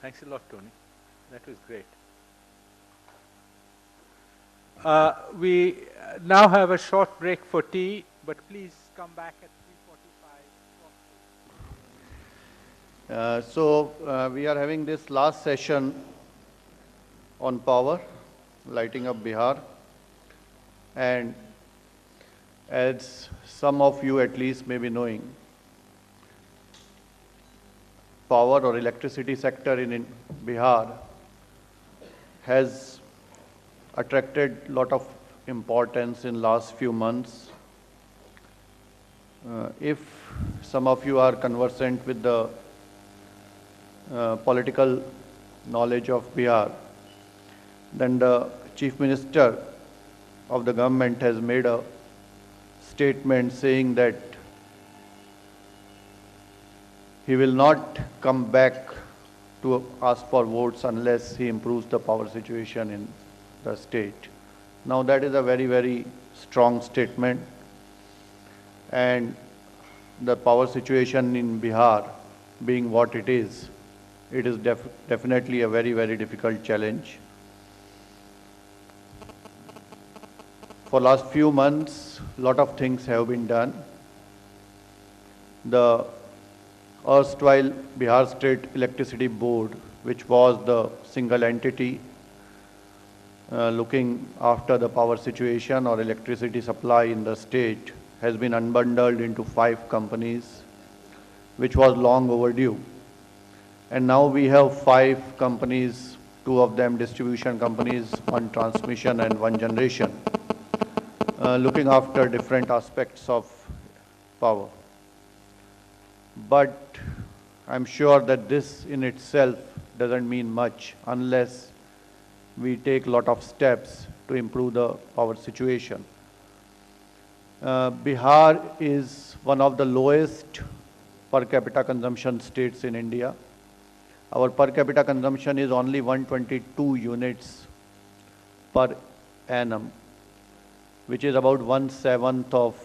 Thanks a lot, Tony. That was great. We now have a short break for tea, but please come back at 3:45. We are having this last session on power, lighting up Bihar. And as some of you at least may be knowing, power or electricity sector in Bihar has attracted a lot of importance in last few months. If some of you are conversant with the political knowledge of Bihar, then the Chief Minister of the government has made a statement saying that he will not come back to ask for votes unless he improves the power situation in the state. Now that is a very, very strong statement, and the power situation in Bihar being what it is definitely a very, very difficult challenge. For last few months, a lot of things have been done. The erstwhile Bihar State Electricity Board, which was the single entity looking after the power situation or electricity supply in the state, has been unbundled into 5 companies, which was long overdue. And now we have 5 companies, 2 of them distribution companies, 1 transmission and 1 generation, looking after different aspects of power. But I'm sure that this in itself doesn't mean much unless we take a lot of steps to improve the power situation. Bihar is one of the lowest per capita consumption states in India. Our per capita consumption is only 122 units per annum, which is about 1/7 of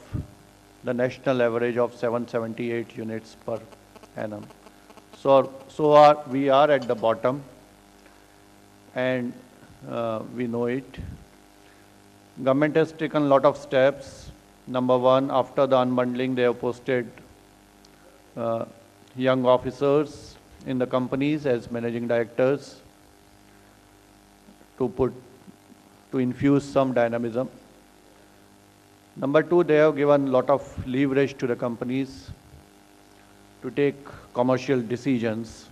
the national average of 778 units per annum. We are at the bottom, and we know it. Government has taken a lot of steps. Number 1, after the unbundling, they have posted young officers in the companies as managing directors to infuse some dynamism. Number 2, they have given a lot of leverage to the companies to take commercial decisions.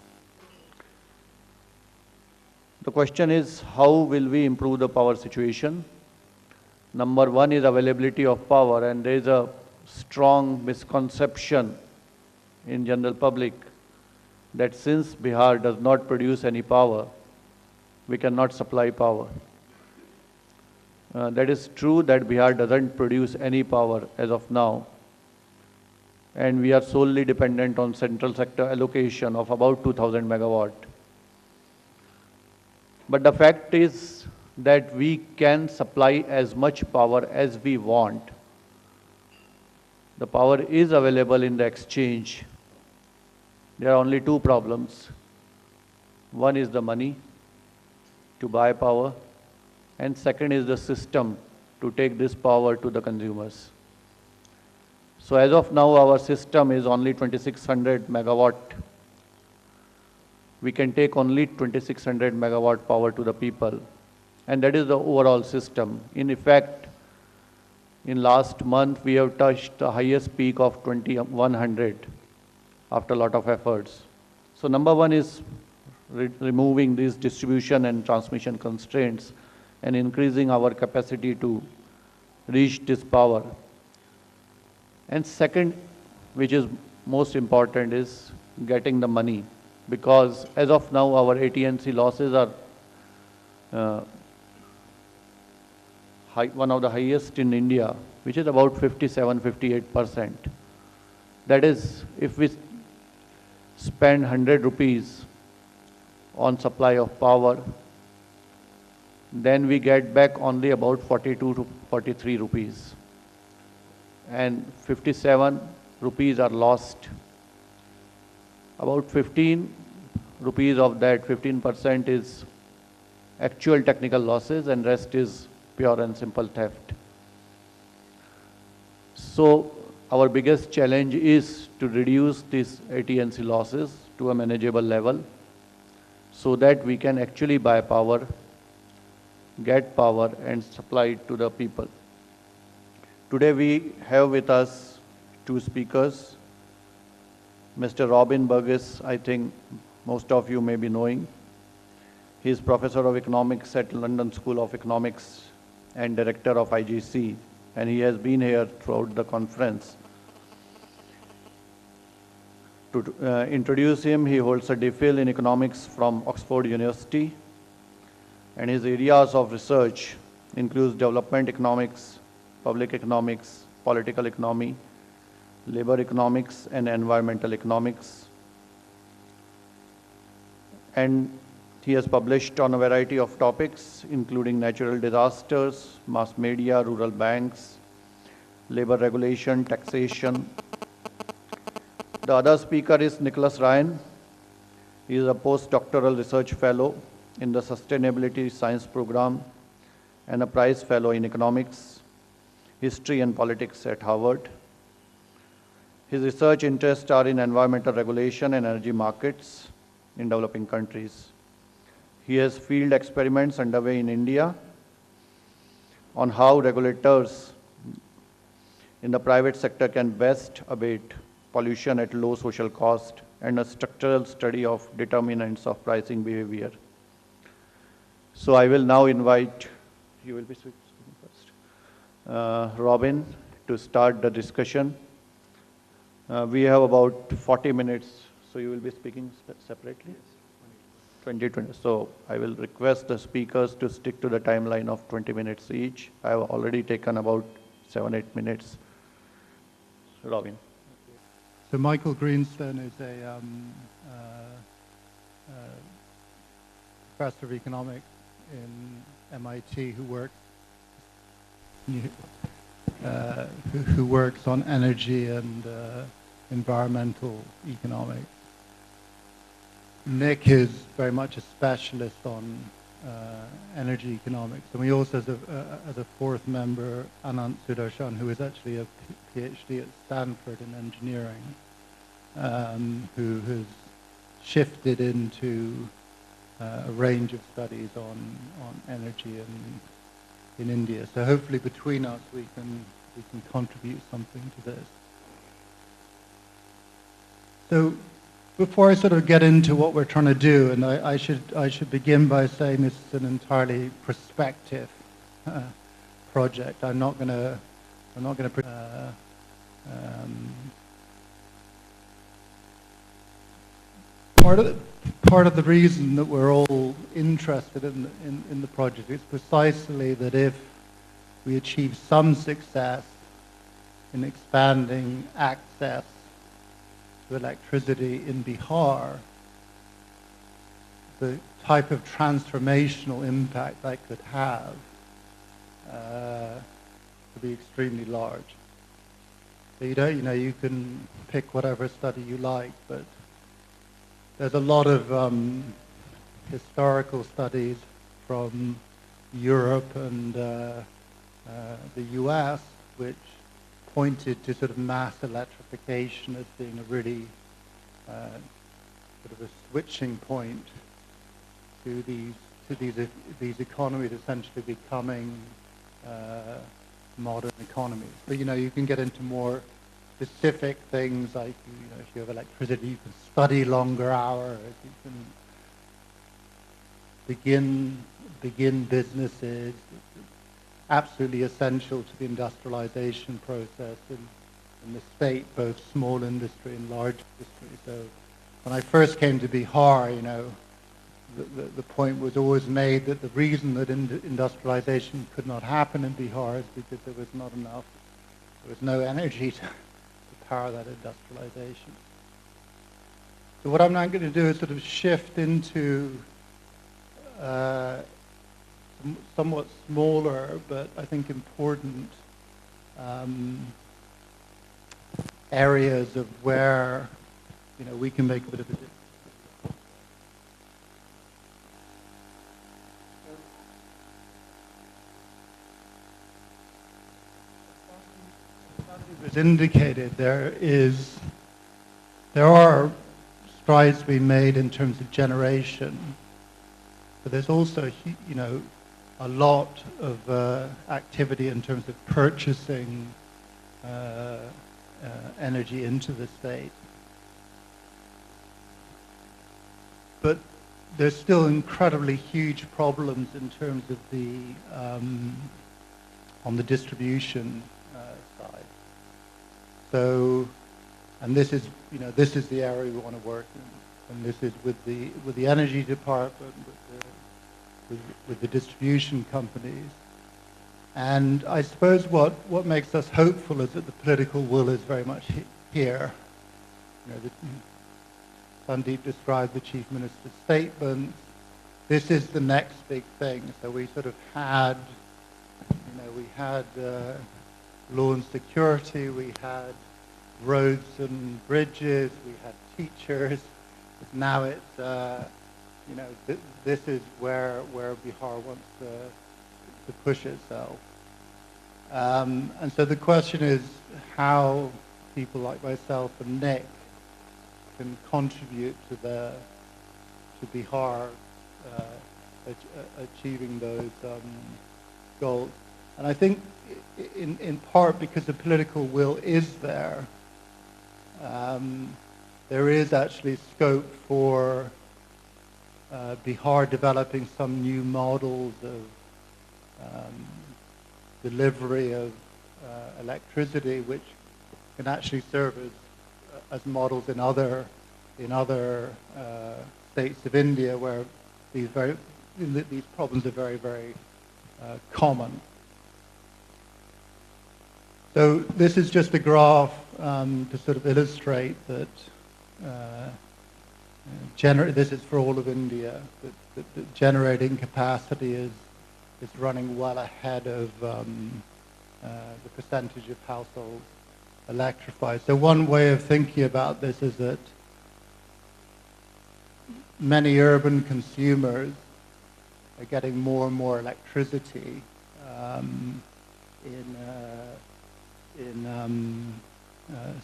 The question is, how will we improve the power situation? Number 1 is availability of power, and there is a strong misconception in general public that since Bihar does not produce any power, we cannot supply power. That is true that Bihar doesn't produce any power as of now, and we are solely dependent on central sector allocation of about 2000 megawatt. But the fact is that we can supply as much power as we want. The power is available in the exchange. There are only 2 problems. One is the money to buy power, and second is the system to take this power to the consumers. So as of now, our system is only 2600 megawatt. We can take only 2600 megawatt power to the people, and that is the overall system. In effect, in last month, we have touched the highest peak of 2100 after a lot of efforts. So number 1 is removing these distribution and transmission constraints and increasing our capacity to reach this power. And second, which is most important, is getting the money, because as of now our AT&C losses are one of the highest in India, which is about 57-58%. That is, if we spend 100 rupees on supply of power, then we get back only about 42 to 43 rupees. And 57 rupees are lost. About 15 rupees of that 15% is actual technical losses and rest is pure and simple theft. So our biggest challenge is to reduce these AT&C losses to a manageable level so that we can actually buy power, get power and supply it to the people. Today we have with us two speakers. Mr. Robin Burgess, I think most of you may be knowing. He is Professor of Economics at London School of Economics and Director of IGC, and he has been here throughout the conference. To introduce him, he holds a DPhil in Economics from Oxford University, and his areas of research includes development economics, public economics, political economy, labor economics, and environmental economics. And he has published on a variety of topics, including natural disasters, mass media, rural banks, labor regulation, taxation. The other speaker is Nicholas Ryan. He is a postdoctoral research fellow in the Sustainability Science Program and a Prize Fellow in Economics, History and Politics at Harvard. His research interests are in environmental regulation and energy markets in developing countries. He has field experiments underway in India on how regulators in the private sector can best abate pollution at low social cost, and a structural study of determinants of pricing behavior. So I will now invite, you will be speaking first, Robin, to start the discussion. We have about 40 minutes, so you will be speaking separately? 20. So I will request the speakers to stick to the timeline of 20 minutes each. I have already taken about 7-8 minutes. Robin. So Michael Greenstone is a professor of economics in MIT who works on energy and environmental economics. Nick is very much a specialist on energy economics, and we also, as a fourth member, Anant Sudarshan, who is actually a PhD at Stanford in engineering, who has shifted into a range of studies on energy in India. So hopefully between us we can contribute something to this. So before I sort of get into what we're trying to do, and I should begin by saying this is an entirely prospective project. I'm not going to. Part of the reason that we're all interested in the project is precisely that if we achieve some success in expanding access to electricity in Bihar, the type of transformational impact that could have could be extremely large. So you can pick whatever study you like, but there's a lot of historical studies from Europe and the US which pointed to sort of mass electrification as being a really sort of a switching point to these economies essentially becoming modern economies. But you can get into more specific things like if you have electricity, you can study longer hours, you can begin businesses. Absolutely essential to the industrialization process in the state, both small industry and large industry. So when I first came to Bihar, the point was always made that the reason that industrialization could not happen in Bihar is because there was no energy to power that industrialization. So what I'm now going to do is sort of shift into somewhat smaller, but I think important areas of where we can make a bit of a difference. was indicated, there are strides being made in terms of generation, but there's also, you know, a lot of activity in terms of purchasing energy into the state. But there's still incredibly huge problems in terms of the on the distribution side. So, and this is, you know, this is the area we want to work in, and this is with the energy department, with the distribution companies. And I suppose what makes us hopeful is that the political will is very much here. You know, Sandeep described the Chief Minister's statement. This is the next big thing. So we sort of had, you know, we had law and security, we had roads and bridges, we had teachers. But now it's, you know, this is where Bihar wants to push itself. And so the question is how people like myself and Nick can contribute to Bihar achieving those goals. And I think in part because the political will is there, there is actually scope for Bihar developing some new models of delivery of electricity, which can actually serve as models in other states of India where these problems are very, very common. So this is just a graph to sort of illustrate that this is for all of India, that generating capacity is running well ahead of the percentage of households electrified. So one way of thinking about this is that many urban consumers are getting more and more electricity in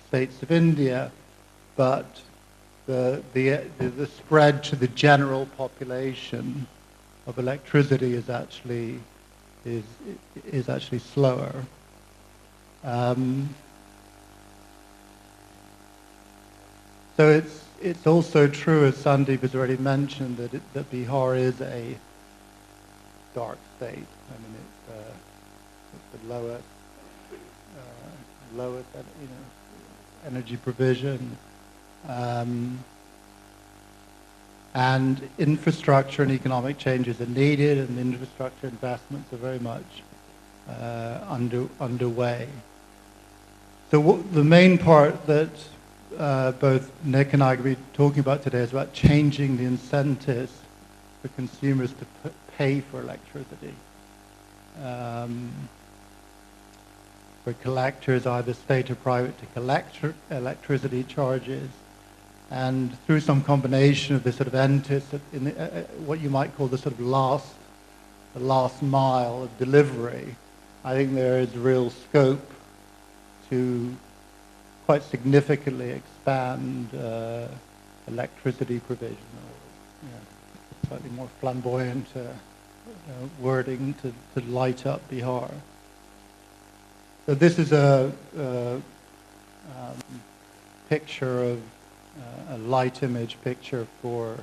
states of India, but the spread to the general population of electricity is actually slower. So it's also true, as Sandeep has already mentioned, that Bihar is a dark state. I mean, it's the lowest energy provision, and infrastructure and economic changes are needed, and infrastructure investments are very much underway. So the main part that both Nick and I will be talking about today is about changing the incentives for consumers to pay for electricity. For collectors, either state or private, to collect electricity charges, and through some combination of this sort of what you might call the sort of the last mile of delivery, I think there is real scope to quite significantly expand electricity provision, or slightly more flamboyant wording to light up Bihar. So this is a picture of a light image picture for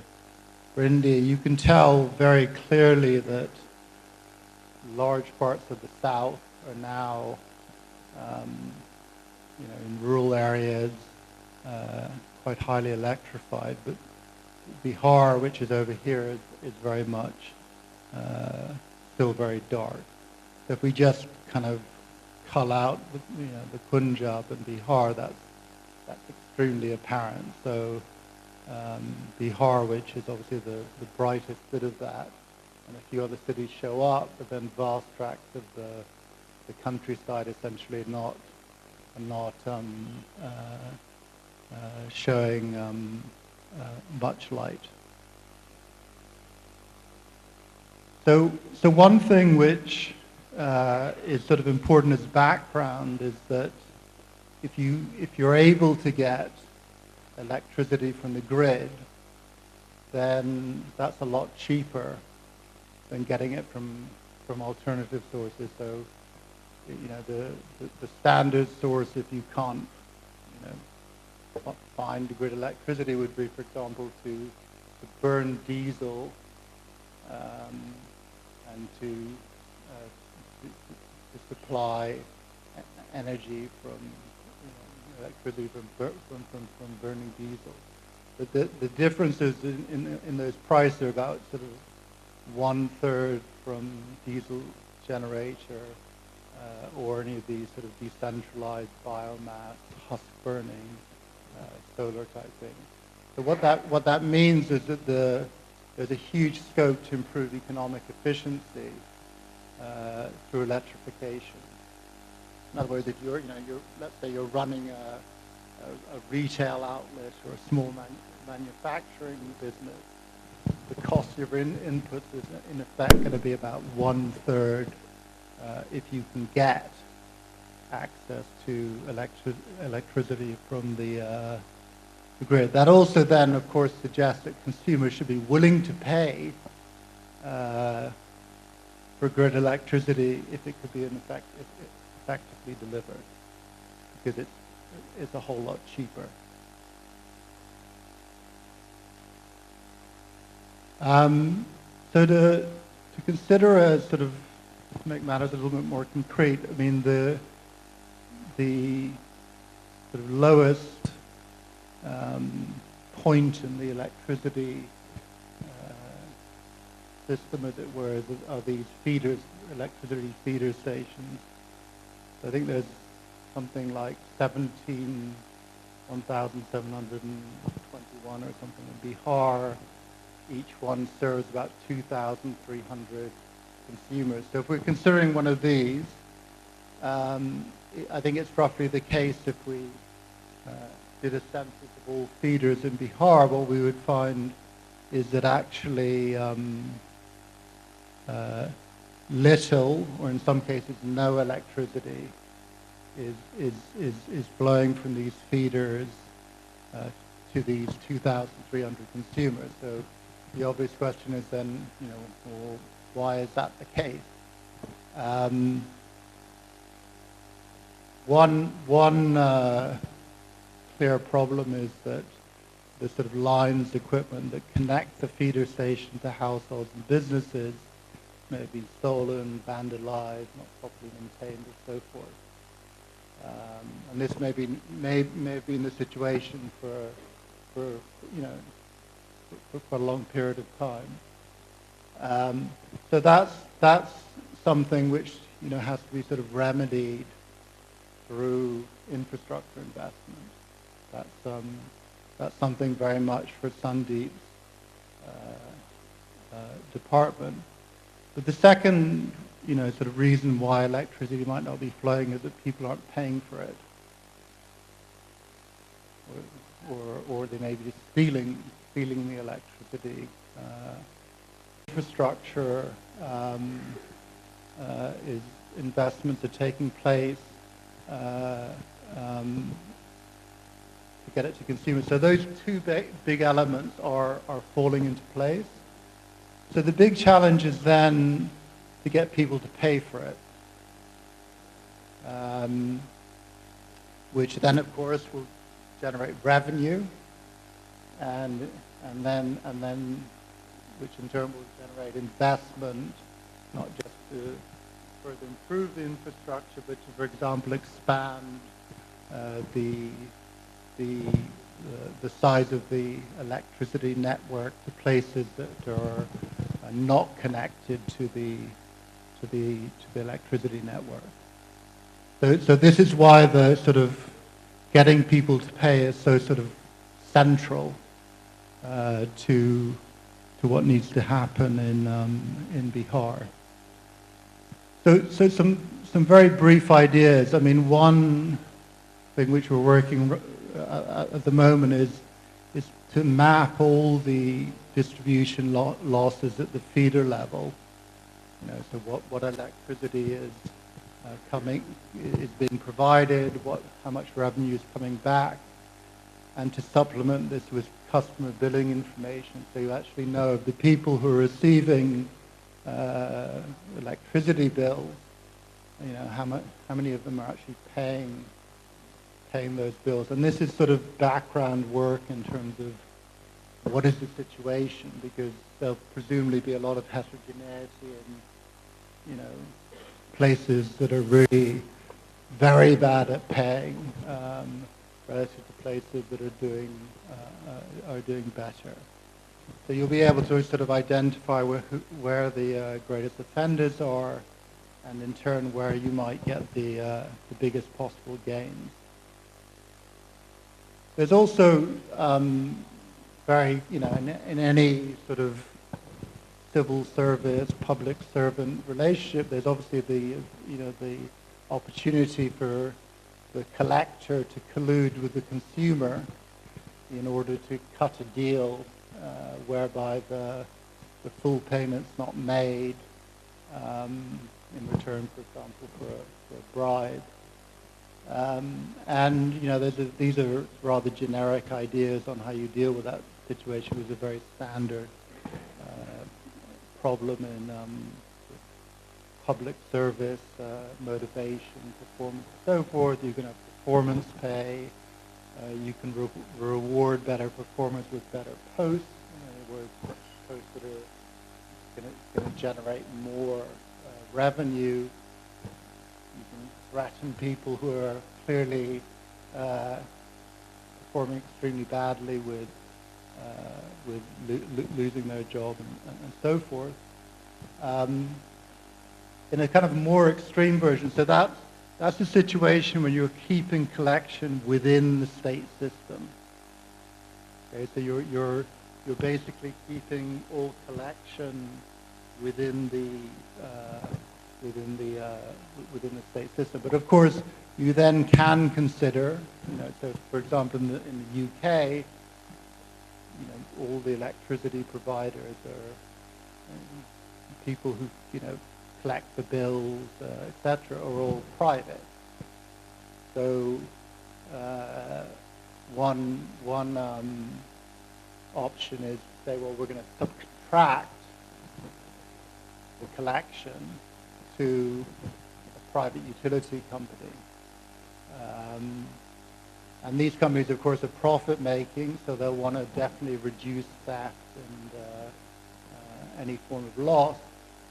India. You can tell very clearly that large parts of the south are now in rural areas, quite highly electrified, but Bihar, which is over here, is very much still very dark. So if we just kind of cull out the Punjab and Bihar, that's extremely apparent. So Bihar, which is obviously the brightest bit of that, and a few other cities show up, but then vast tracts of the countryside essentially not showing much light. So one thing which is sort of important as background is that if you're able to get electricity from the grid, then that's a lot cheaper than getting it from alternative sources. So, you know, the standard source, if you can't, you know, find grid electricity, would be, for example, to burn diesel and to supply energy from electricity from burning diesel. But the differences in those prices are about sort of 1/3 from diesel generator or any of these sort of decentralized biomass, husk burning, solar type things. So what that means is that there's a huge scope to improve economic efficiency through electrification. In other words, if let's say you're running a retail outlet or a small manufacturing business, the cost of your inputs is in effect going to be about 1/3 if you can get access to electricity from the grid. That also then, of course, suggests that consumers should be willing to pay for grid electricity if it could be effectively delivered, because it's a whole lot cheaper. So to consider a sort of, to make matters a little bit more concrete, I mean the sort of lowest point in the electricity system, as it were, are these feeders, electricity feeder stations. So I think there's something like 1,721 or something in Bihar. Each one serves about 2,300 consumers. So if we're considering one of these, I think it's roughly the case if we did a census of all feeders in Bihar, what we would find is that actually little, or in some cases no electricity is flowing from these feeders to these 2,300 consumers. So the obvious question is then, you know, well, why is that the case? One clear problem is that the sort of lines, equipment that connect the feeder station to households and businesses may be stolen, vandalized, not properly maintained, and so forth. And this may have been the situation for a long period of time. So that's something which, you know, has to be sort of remedied through infrastructure investment. That's something very much for Sandeep's department. But the second, you know, sort of reason why electricity might not be flowing is that people aren't paying for it, or they may be stealing the electricity. Infrastructure is investments are taking place to get it to consumers. So those two big elements are falling into place. So the big challenge is then to get people to pay for it, which then of course will generate revenue, and then which in turn will generate investment, not just to further improve the infrastructure, but to, for example, expand the size of the electricity network to places that are not connected to the electricity network. So this is why the sort of getting people to pay is so sort of central to what needs to happen in Bihar. So some very brief ideas. I mean, one thing which we're working at the moment is to map all the distribution losses at the feeder level. You know, so what electricity is is being provided, how much revenue is coming back, and to supplement this with customer billing information, so you actually know of the people who are receiving electricity bills, you know, how many of them are actually paying those bills. And this is sort of background work in terms of what is the situation, because there'll presumably be a lot of heterogeneity in, you know, places that are really very bad at paying relative to places that are doing better. So you'll be able to sort of identify where the greatest offenders are, and in turn where you might get the biggest possible gains. There's also very, you know, in any sort of civil service, public servant relationship, there's obviously the, you know, the opportunity for the collector to collude with the consumer in order to cut a deal whereby the full payment's not made in return, for example, for a bribe. And, you know, these are rather generic ideas on how you deal with that situation. It was a very standard problem in public service, motivation, performance, and so forth. You can have performance pay. You can reward better performance with better posts. In other words, posts that are going to generate more revenue. You can threaten people who are clearly performing extremely badly with losing their job and so forth. In a kind of more extreme version, so that's a situation when you're keeping collection within the state system. Okay, so you're basically keeping all collection within the state system. But of course, you then can consider, you know, so for example, in the UK, you know, all the electricity providers are people who, you know, collect the bills, etc., are all private. So one option is to say, well, we're going to subcontract the collection to a private utility company. And these companies, of course, are profit-making, so they'll want to definitely reduce theft and any form of loss,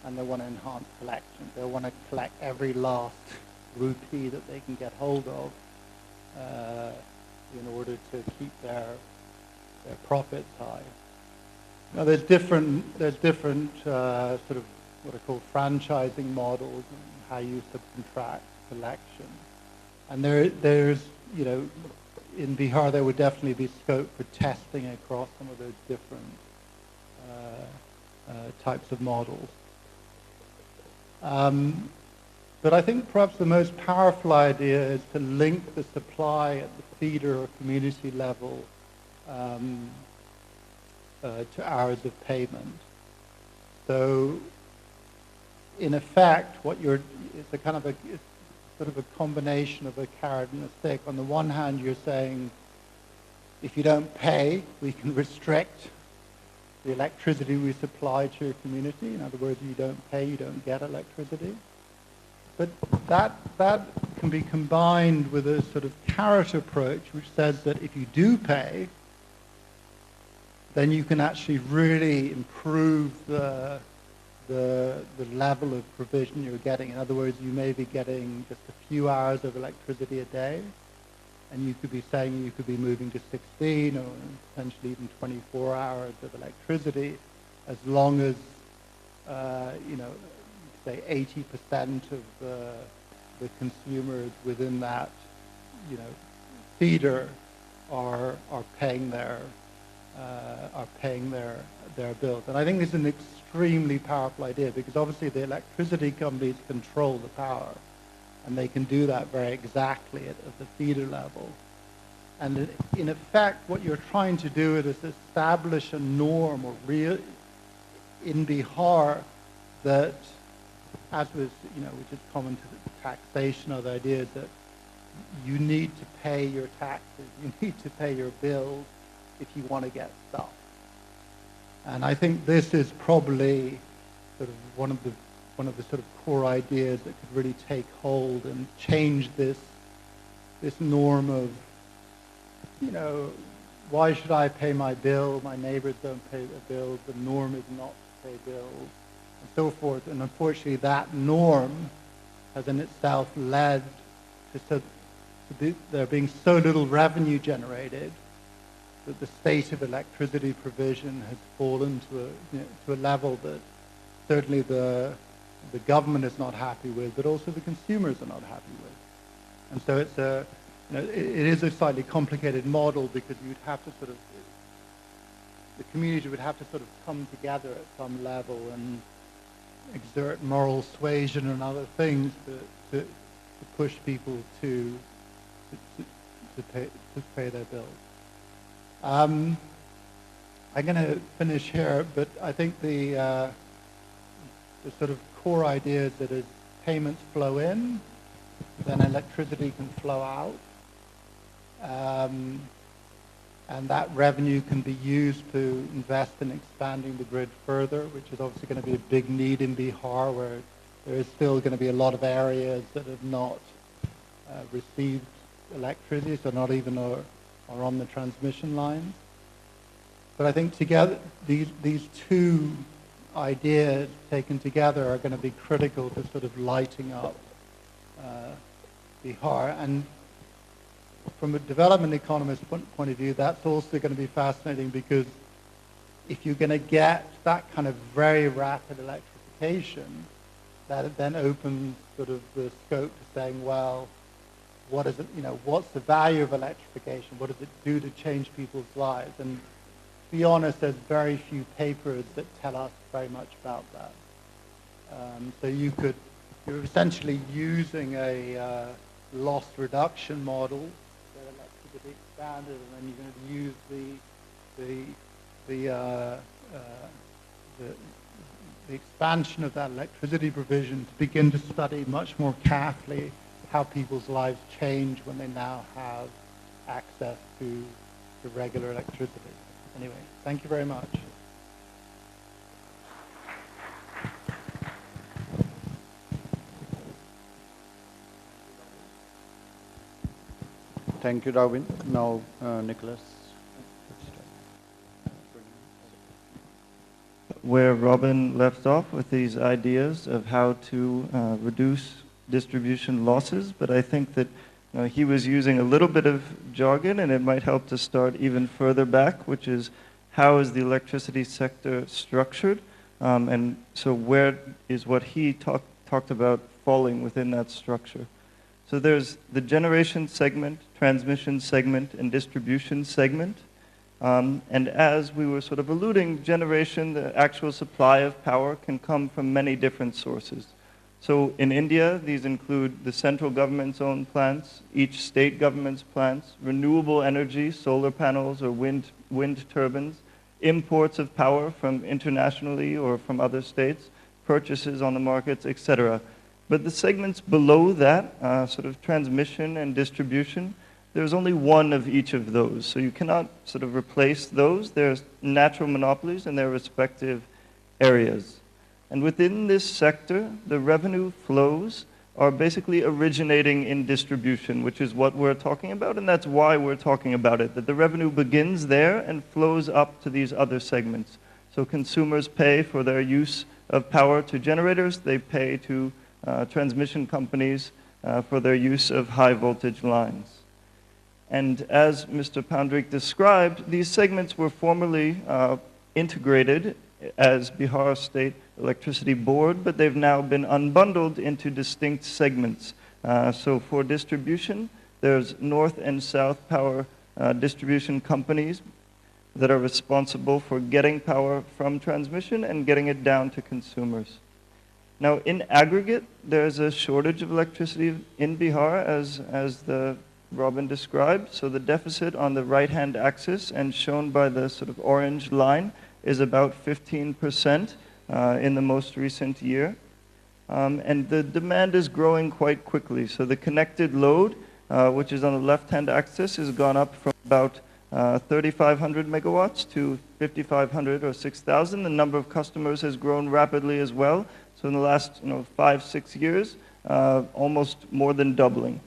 and they want to enhance collections. They'll want to collect every last rupee that they can get hold of in order to keep their profits high. Now, there's different sort of what are called franchising models and how you subcontract collection. And there's, you know, in Bihar there would definitely be scope for testing across some of those different types of models. But I think perhaps the most powerful idea is to link the supply at the feeder or community level to hours of payment. So, in effect, it's a kind of it's sort of a combination of a carrot and a stick. On the one hand, you're saying, if you don't pay, we can restrict the electricity we supply to your community. In other words, if you don't pay, you don't get electricity. But that can be combined with a sort of carrot approach, which says that if you do pay, then you can actually really improve the level of provision you're getting. In other words, you may be getting just a few hours of electricity a day, and you could be saying you could be moving to 16 or potentially even 24 hours of electricity, as long as, you know, say 80% of the consumers within that, you know, feeder are paying their bills. And I think this is an extremely powerful idea, because obviously the electricity companies control the power, and they can do that very exactly at the feeder level. And in effect, what you're trying to do is establish a norm or in Bihar that as was, which is common to the taxation, or the idea that you need to pay your taxes, you need to pay your bills if you want to get stuff. And I think this is probably sort of one of the sort of core ideas that could really take hold and change this norm of, why should I pay my bill? My neighbors don't pay their bills. The norm is not to pay bills, and so forth. And unfortunately, that norm has in itself led to there being so little revenue generated that the state of electricity provision has fallen to a level that certainly the government is not happy with, but also the consumers are not happy with. And so it's it is a slightly complicated model, because you'd have to sort of, the community would have to sort of come together at some level and exert moral suasion and other things to push people to pay their bills. I'm going to finish here, but I think the sort of core idea is that as payments flow in, then electricity can flow out. And that revenue can be used to invest in expanding the grid further, which is obviously going to be a big need in Bihar, where there is still going to be a lot of areas that have not received electricity, so not even are on the transmission lines. But I think together, these two ideas taken together are going to be critical to sort of lighting up Bihar. And from a development economist point of view, that's also going to be fascinating, because if you're going to get that kind of very rapid electrification, that then opens sort of the scope to saying, well, what is it, what's the value of electrification? What does it do to change people's lives? And to be honest, there's very few papers that tell us very much about that. So you're essentially using a loss reduction model, where electricity expanded, and then you're going to use the expansion of that electricity provision to begin to study much more carefully how people's lives change when they now have access to regular electricity. Anyway, thank you very much. Thank you, Darwin. Now, Nicholas. Where Robin left off with these ideas of how to reduce distribution losses, but I think that he was using a little bit of jargon, and it might help to start even further back, which is, how is the electricity sector structured? And so where is what he talked about falling within that structure? So there's the generation segment, transmission segment, and distribution segment. And as we were sort of alluding, generation, the actual supply of power, can come from many different sources. So in India, these include the central government's own plants, each state government's plants, renewable energy, solar panels or wind turbines, imports of power from internationally or from other states, purchases on the markets, etc. But the segments below that, sort of transmission and distribution, there's only one of each of those. So you cannot sort of replace those. There's natural monopolies in their respective areas. And within this sector, the revenue flows are basically originating in distribution, which is what we're talking about, and that's why we're talking about it, that the revenue begins there and flows up to these other segments. So consumers pay for their use of power to generators, they pay to transmission companies for their use of high voltage lines. And as Mr. Poundrik described, these segments were formerly integrated as Bihar State Electricity Board, but they've now been unbundled into distinct segments. So for distribution, there's north and south power distribution companies that are responsible for getting power from transmission and getting it down to consumers. Now, in aggregate, there's a shortage of electricity in Bihar, as the Robin described. So the deficit on the right-hand axis, and shown by the sort of orange line, is about 15% in the most recent year. And the demand is growing quite quickly. So the connected load, which is on the left-hand axis, has gone up from about 3,500 megawatts to 5,500 or 6,000. The number of customers has grown rapidly as well. So in the last 5-6 years, almost more than doubling.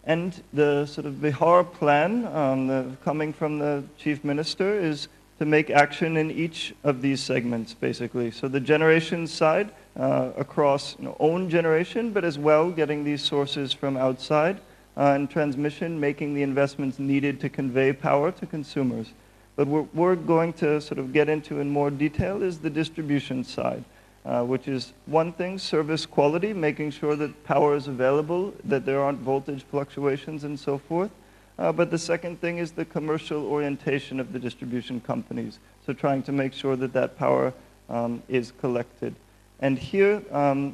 And the sort of Bihar plan coming from the chief minister is to make action in each of these segments, basically. So the generation side, across own generation, but as well getting these sources from outside, and transmission, making the investments needed to convey power to consumers. But what we're going to sort of get into in more detail is the distribution side, which is one thing, service quality, making sure that power is available, that there aren't voltage fluctuations and so forth. But the second thing is the commercial orientation of the distribution companies. So trying to make sure that that power is collected. And here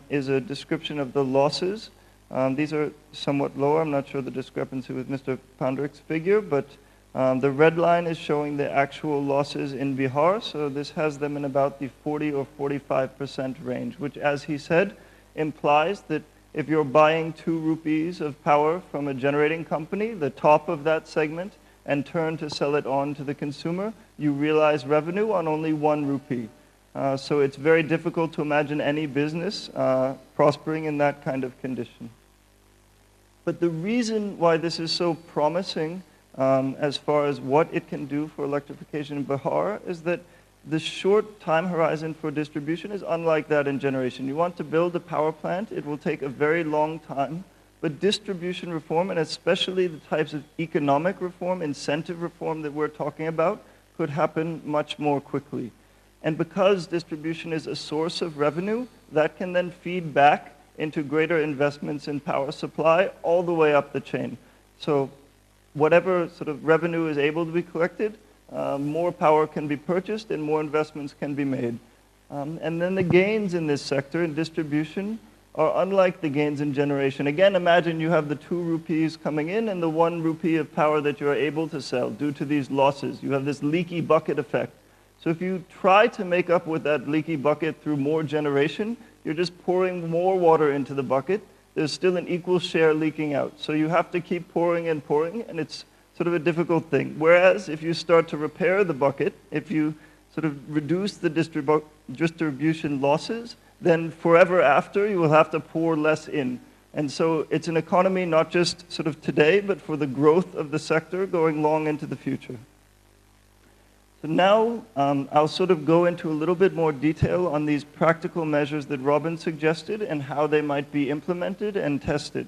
is a description of the losses. These are somewhat lower. I'm not sure the discrepancy with Mr. Poundrik's figure, but the red line is showing the actual losses in Bihar. So this has them in about the 40 or 45% range, which, as he said, implies that if you're buying 2 rupees of power from a generating company, the top of that segment, and turn to sell it on to the consumer, you realize revenue on only 1 rupee. So it's very difficult to imagine any business prospering in that kind of condition. But the reason why this is so promising as far as what it can do for electrification in Bihar is that the short time horizon for distribution is unlike that in generation. You want to build a power plant, it will take a very long time, but distribution reform, and especially the types of economic reform, incentive reform that we're talking about, could happen much more quickly. And because distribution is a source of revenue, that can then feed back into greater investments in power supply all the way up the chain. So whatever sort of revenue is able to be collected, more power can be purchased and more investments can be made. And then the gains in this sector, in distribution, are unlike the gains in generation. Again, imagine you have the 2 rupees coming in and the 1 rupee of power that you're able to sell due to these losses. You have this leaky bucket effect. So if you try to make up with that leaky bucket through more generation, you're just pouring more water into the bucket. There's still an equal share leaking out. So you have to keep pouring, and it's sort of a difficult thing. Whereas if you start to repair the bucket, if you sort of reduce the distribution losses, then forever after you will have to pour less in. And so it's an economy not just sort of today, but for the growth of the sector going long into the future. So now I'll sort of go into a little bit more detail on these practical measures that Robin suggested and how they might be implemented and tested.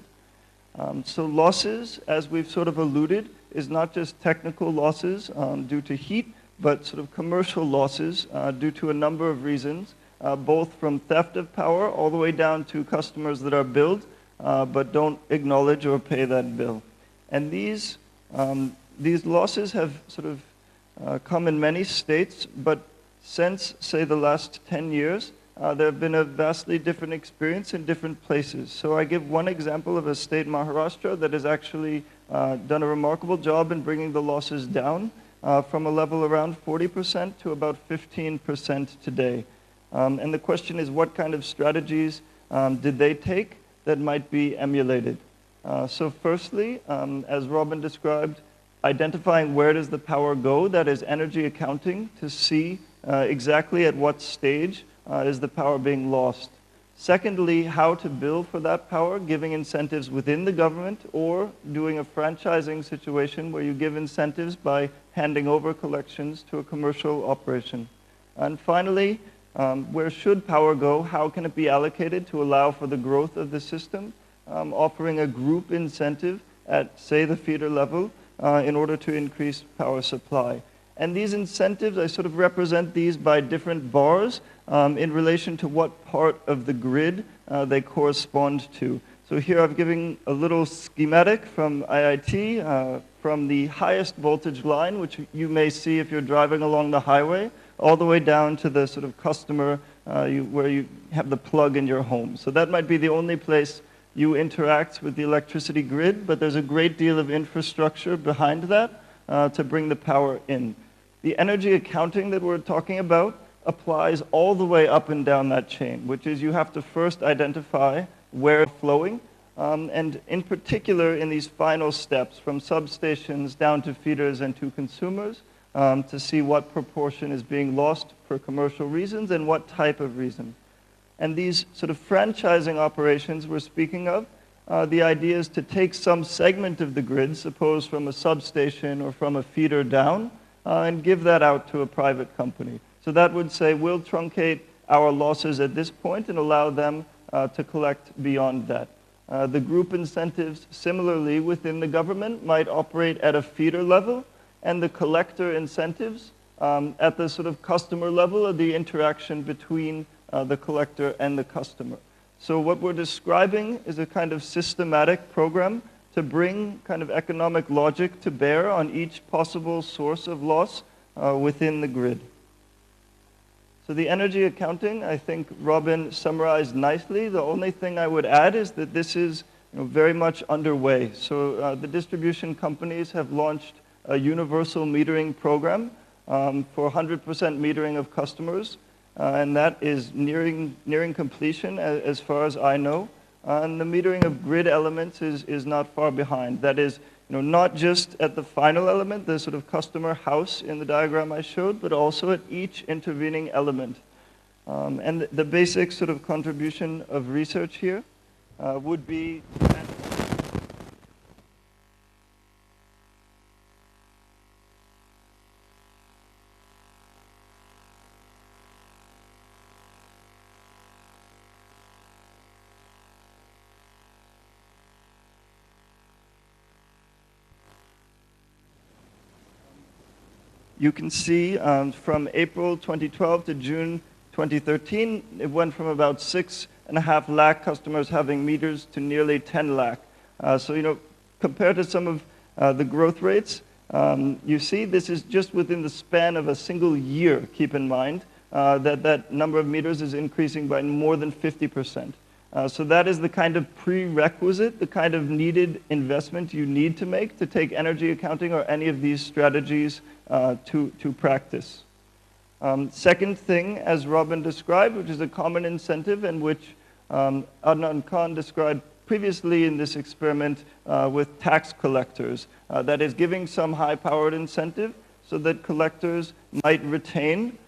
So losses, as we've sort of alluded, is not just technical losses due to heat, but sort of commercial losses due to a number of reasons, both from theft of power all the way down to customers that are billed but don't acknowledge or pay that bill. And these losses have sort of come in many states, but since, say, the last 10 years, there have been a vastly different experience in different places. So I give one example of a state, Maharashtra, that has actually done a remarkable job in bringing the losses down from a level around 40% to about 15% today. And the question is, what kind of strategies did they take that might be emulated? So firstly, as Robin described, identifying where does the power go, that is energy accounting, to see exactly at what stage is the power being lost. Secondly, how to bill for that power, giving incentives within the government or doing a franchising situation where you give incentives by handing over collections to a commercial operation. And finally, where should power go? How can it be allocated to allow for the growth of the system? Offering a group incentive at, say, the feeder level in order to increase power supply. And these incentives, I sort of represent these by different bars in relation to what part of the grid they correspond to. So here I've given a little schematic from IIT from the highest voltage line, which you may see if you're driving along the highway, all the way down to the sort of customer where you have the plug in your home. So that might be the only place you interact with the electricity grid, but there's a great deal of infrastructure behind that to bring the power in. The energy accounting that we're talking about applies all the way up and down that chain, which is you have to first identify where it's flowing, and in particular in these final steps from substations down to feeders and to consumers, to see what proportion is being lost for commercial reasons and what type of reason. And these sort of franchising operations we're speaking of, the idea is to take some segment of the grid, suppose from a substation or from a feeder down, and give that out to a private company. So that would say, we'll truncate our losses at this point and allow them to collect beyond that. The group incentives, similarly, within the government might operate at a feeder level, and the collector incentives at the sort of customer level, or the interaction between the collector and the customer. So what we're describing is a kind of systematic program to bring kind of economic logic to bear on each possible source of loss within the grid. So the energy accounting, I think Robin summarized nicely. The only thing I would add is that this is very much underway. So the distribution companies have launched a universal metering program for 100% metering of customers, and that is nearing completion as far as I know. And the metering of grid elements is not far behind. That is, not just at the final element, the sort of customer house in the diagram I showed, but also at each intervening element. And the basic sort of contribution of research here would be you can see from April 2012 to June 2013, it went from about 6.5 lakh customers having meters to nearly 10 lakh. So, compared to some of the growth rates, you see this is just within the span of a single year, keep in mind, that number of meters is increasing by more than 50%. So that is the kind of prerequisite, the kind of needed investment you need to make to take energy accounting or any of these strategies to practice. Second thing, as Robin described, which is a common incentive and which Adnan Khan described previously in this experiment with tax collectors, that is giving some high-powered incentive so that collectors might retain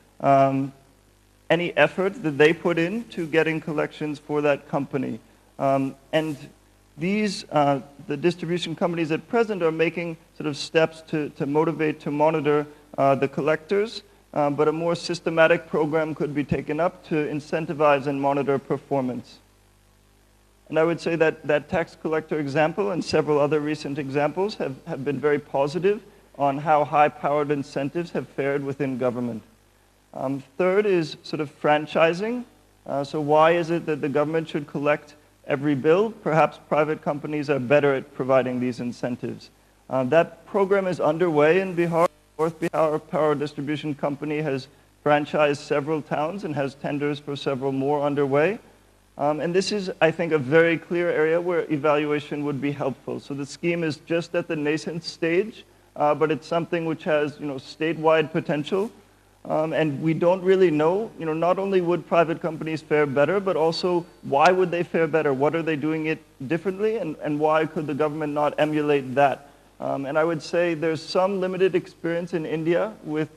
any effort that they put into getting collections for that company. And these, the distribution companies at present are making sort of steps to motivate, to monitor the collectors, but a more systematic program could be taken up to incentivize and monitor performance. And I would say that that tax collector example and several other recent examples have been very positive on how high-powered incentives have fared within government. Third is sort of franchising. So why is it that the government should collect every bill? Perhaps private companies are better at providing these incentives. That program is underway in Bihar. North Bihar Power Distribution Company has franchised several towns and has tenders for several more underway. And this is, I think, a very clear area where evaluation would be helpful. So the scheme is just at the nascent stage, but it's something which has, statewide potential. And we don't really know, not only would private companies fare better, but also why would they fare better? What are they doing it differently? And why could the government not emulate that? And I would say there's some limited experience in India with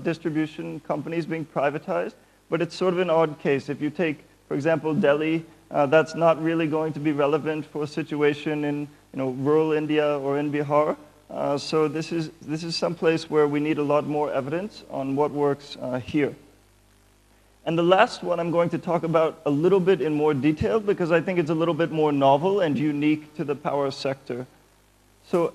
distribution companies being privatized, but it's sort of an odd case. If you take, for example, Delhi, that's not really going to be relevant for a situation in rural India or in Bihar. So this is some place where we need a lot more evidence on what works here. And the last one I'm going to talk about a little bit in more detail because I think it's a little bit more novel and unique to the power sector. So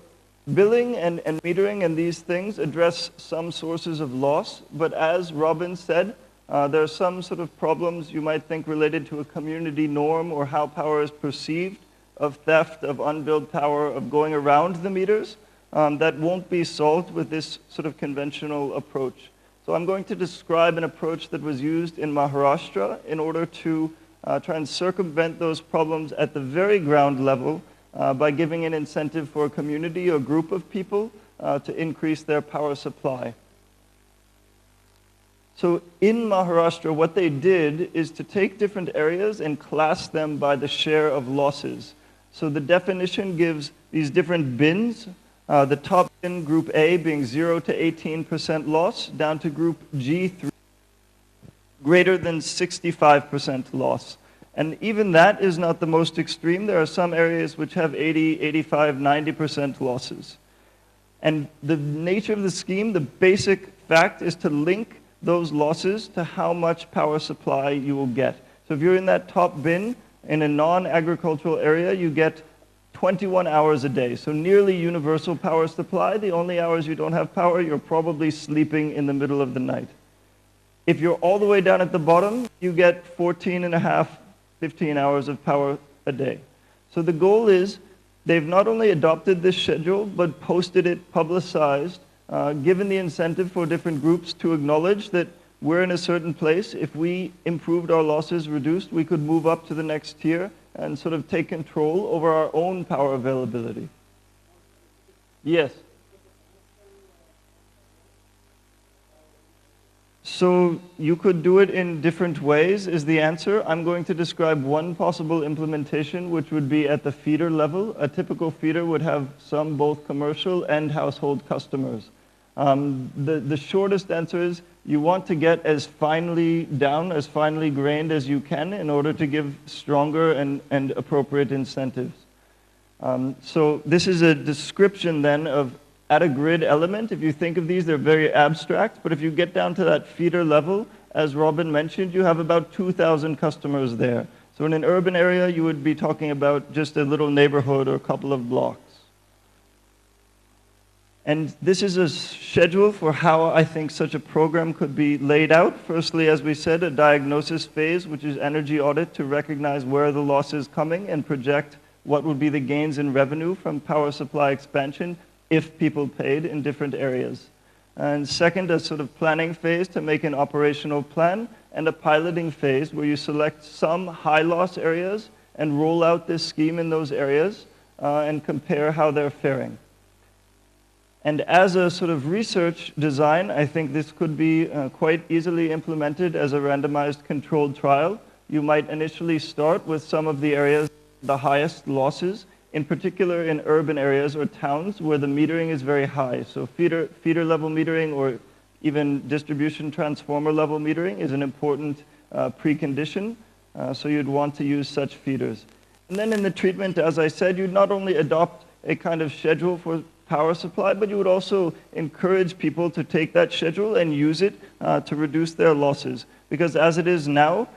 billing and metering and these things address some sources of loss, but as Robin said, there are some sort of problems you might think related to a community norm or how power is perceived, of theft, of unbilled power, of going around the meters. That won't be solved with this sort of conventional approach. So I'm going to describe an approach that was used in Maharashtra in order to try and circumvent those problems at the very ground level by giving an incentive for a community or group of people to increase their power supply. So in Maharashtra, what they did is to take different areas and class them by the share of losses. So the definition gives these different bins, the top bin, group A, being 0 to 18% loss, down to group G3, greater than 65% loss. And even that is not the most extreme. There are some areas which have 80, 85, 90% losses. And the nature of the scheme, the basic fact is to link those losses to how much power supply you will get. So if you're in that top bin, in a non-agricultural area, you get 21 hours a day. So nearly universal power supply. The only hours you don't have power, you're probably sleeping in the middle of the night. If you're all the way down at the bottom, you get 14 and a half, 15 hours of power a day. So the goal is, they've not only adopted this schedule, but posted it, publicized, given the incentive for different groups to acknowledge that we're in a certain place. If we improved our losses, reduced, we could move up to the next tier and sort of take control over our own power availability. Yes. So you could do it in different ways is the answer. I'm going to describe one possible implementation, which would be at the feeder level. A typical feeder would have some both commercial and household customers. The shortest answer is you want to get as finely down, as finely grained as you can in order to give stronger and appropriate incentives. So this is a description then of at a grid element. If you think of these, they're very abstract, but if you get down to that feeder level, as Robin mentioned, you have about 2,000 customers there. So in an urban area, you would be talking about just a little neighborhood or a couple of blocks. And this is a schedule for how I think such a program could be laid out. Firstly, as we said, a diagnosis phase, which is energy audit to recognize where the loss is coming and project what would be the gains in revenue from power supply expansion if people paid in different areas. And second, a sort of planning phase to make an operational plan, and a piloting phase where you select some high loss areas and roll out this scheme in those areas and compare how they're faring. And as a sort of research design, I think this could be quite easily implemented as a randomized controlled trial. You might initially start with some of the areas with the highest losses, in particular in urban areas or towns where the metering is very high. So feeder level metering or even distribution transformer level metering is an important precondition. So you'd want to use such feeders. And then in the treatment, as I said, you'd not only adopt a kind of schedule for power supply, but you would also encourage people to take that schedule and use it to reduce their losses. Because as it is now,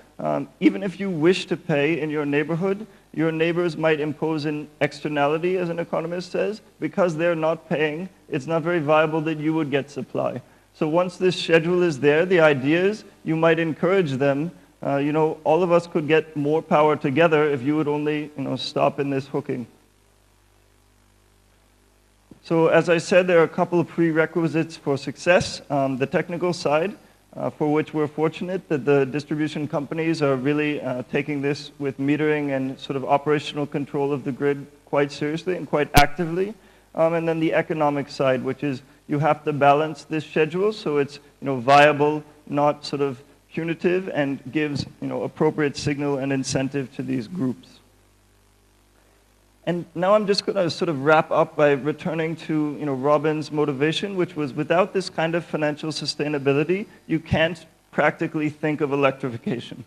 even if you wish to pay in your neighborhood, your neighbors might impose an externality, as an economist says. Because they're not paying, it's not very viable that you would get supply. So once this schedule is there, the idea is you might encourage them. All of us could get more power together if you would only stop in this hooking. So as I said, there are a couple of prerequisites for success. The technical side, for which we're fortunate that the distribution companies are really taking this with metering and sort of operational control of the grid quite seriously and quite actively. And then the economic side, which is you have to balance this schedule so it's viable, not sort of punitive, and gives appropriate signal and incentive to these groups. And now I'm just going to sort of wrap up by returning to Robin's motivation, which was without this kind of financial sustainability, you can't practically think of electrification.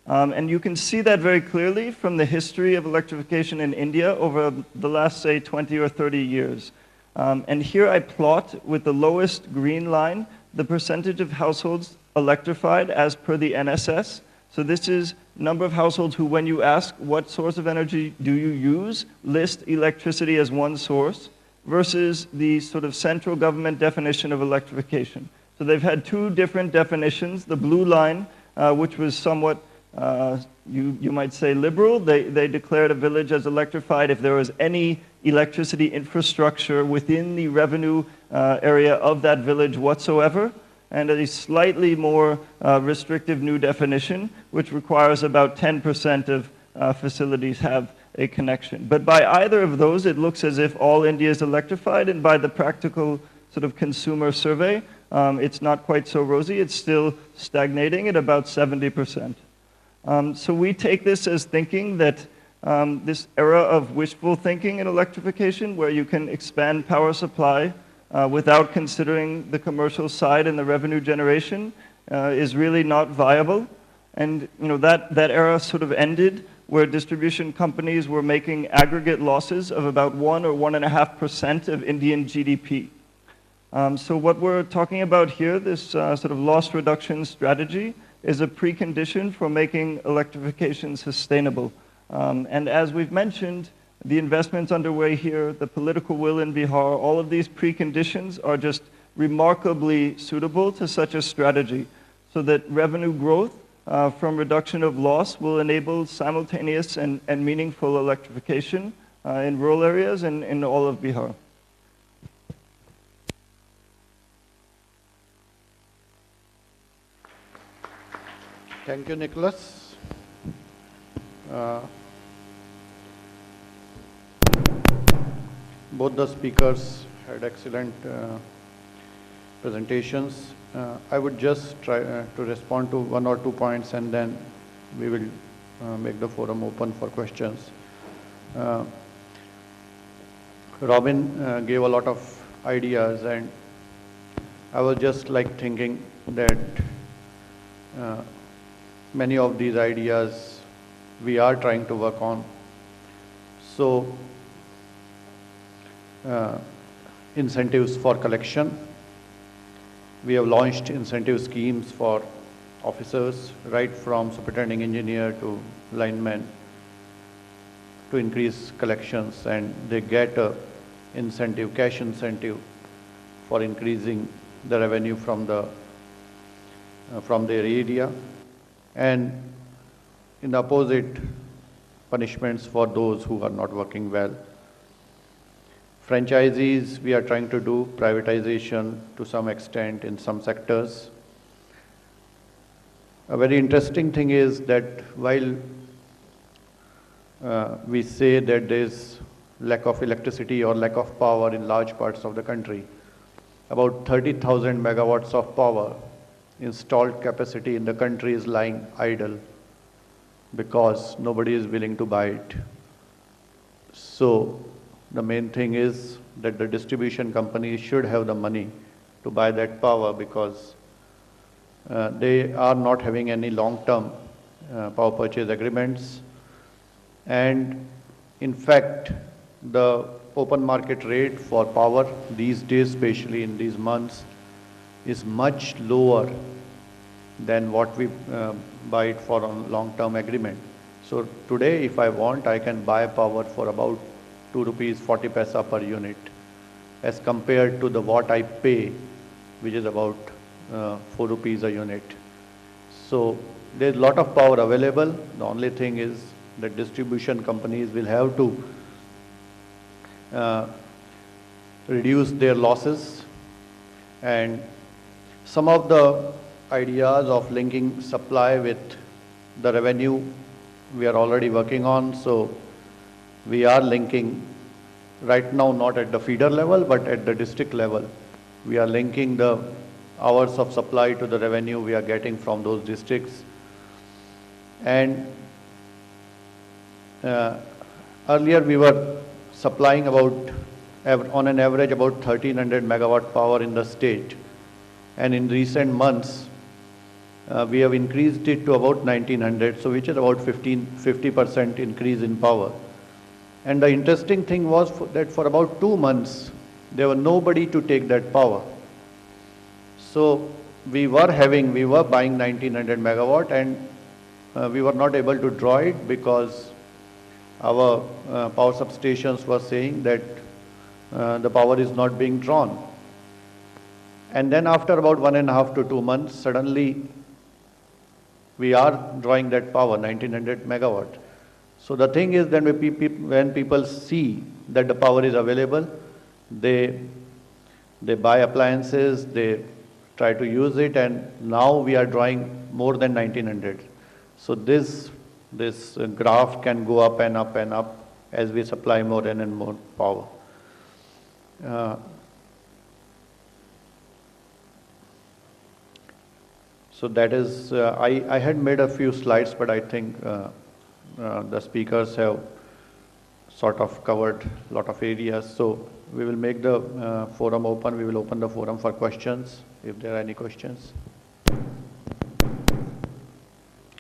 And you can see that very clearly from the history of electrification in India over the last, say, 20 or 30 years. And here I plot with the lowest green line the percentage of households electrified as per the NSS. So this is number of households who, when you ask what source of energy do you use, list electricity as one source, versus the sort of central government definition of electrification. So they've had two different definitions. The blue line, which was somewhat, you might say, liberal. They declared a village as electrified if there was any electricity infrastructure within the revenue area of that village whatsoever. And a slightly more restrictive new definition, which requires about 10% of facilities have a connection. But by either of those, it looks as if all India is electrified, and by the practical sort of consumer survey, it's not quite so rosy. It's still stagnating at about 70%. So we take this as thinking that this era of wishful thinking in electrification, where you can expand power supply without considering the commercial side and the revenue generation, is really not viable. And that era sort of ended where distribution companies were making aggregate losses of about 1 or 1.5% of Indian GDP. So what we're talking about here, this sort of loss reduction strategy, is a precondition for making electrification sustainable. And as we've mentioned, the investments underway here, the political will in Bihar, all of these preconditions are just remarkably suitable to such a strategy, so that revenue growth from reduction of loss will enable simultaneous and meaningful electrification in rural areas and in all of Bihar. Thank you, Nicholas. Both the speakers had excellent presentations. I would just try to respond to 1 or 2 points, and then we will make the forum open for questions. Robin gave a lot of ideas, and I was just thinking that many of these ideas we are trying to work on. So, incentives for collection. We have launched incentive schemes for officers, right from superintending engineer to lineman, to increase collections, and they get a incentive, cash incentive, for increasing the revenue from their area, and in the opposite, punishments for those who are not working well. Franchisees, we are trying to do privatization to some extent in some sectors. A very interesting thing is that while we say that there is lack of electricity or lack of power in large parts of the country, about 30,000 megawatts of power installed capacity in the country is lying idle because nobody is willing to buy it. So the main thing is that the distribution companies should have the money to buy that power, because they are not having any long-term power purchase agreements. And in fact, the open market rate for power these days, especially in these months, is much lower than what we buy it for on long-term agreement. So today, if I want, I can buy power for about 2 rupees 40 paisa per unit, as compared to the what I pay, which is about 4 rupees a unit. So there's a lot of power available. The only thing is that distribution companies will have to reduce their losses. And some of the ideas of linking supply with the revenue we are already working on. So we are linking right now, not at the feeder level, but at the district level. We are linking the hours of supply to the revenue we are getting from those districts. And earlier we were supplying about, on an average, about 1300 megawatt power in the state. And in recent months, we have increased it to about 1900, so which is about 50% increase in power. And the interesting thing was that for about 2 months, there was nobody to take that power. So we were buying 1900 megawatt, and we were not able to draw it because our power substations were saying that the power is not being drawn. And then after about 1.5 to 2 months, suddenly we are drawing that power, 1900 megawatt. So the thing is that when people see that the power is available, they buy appliances, they try to use it, and now we are drawing more than 1900. So this graph can go up and up and up as we supply more and more power. So that is, I had made a few slides, but I think the speakers have sort of covered a lot of areas. So we will make the forum open. We will open the forum for questions, if there are any questions.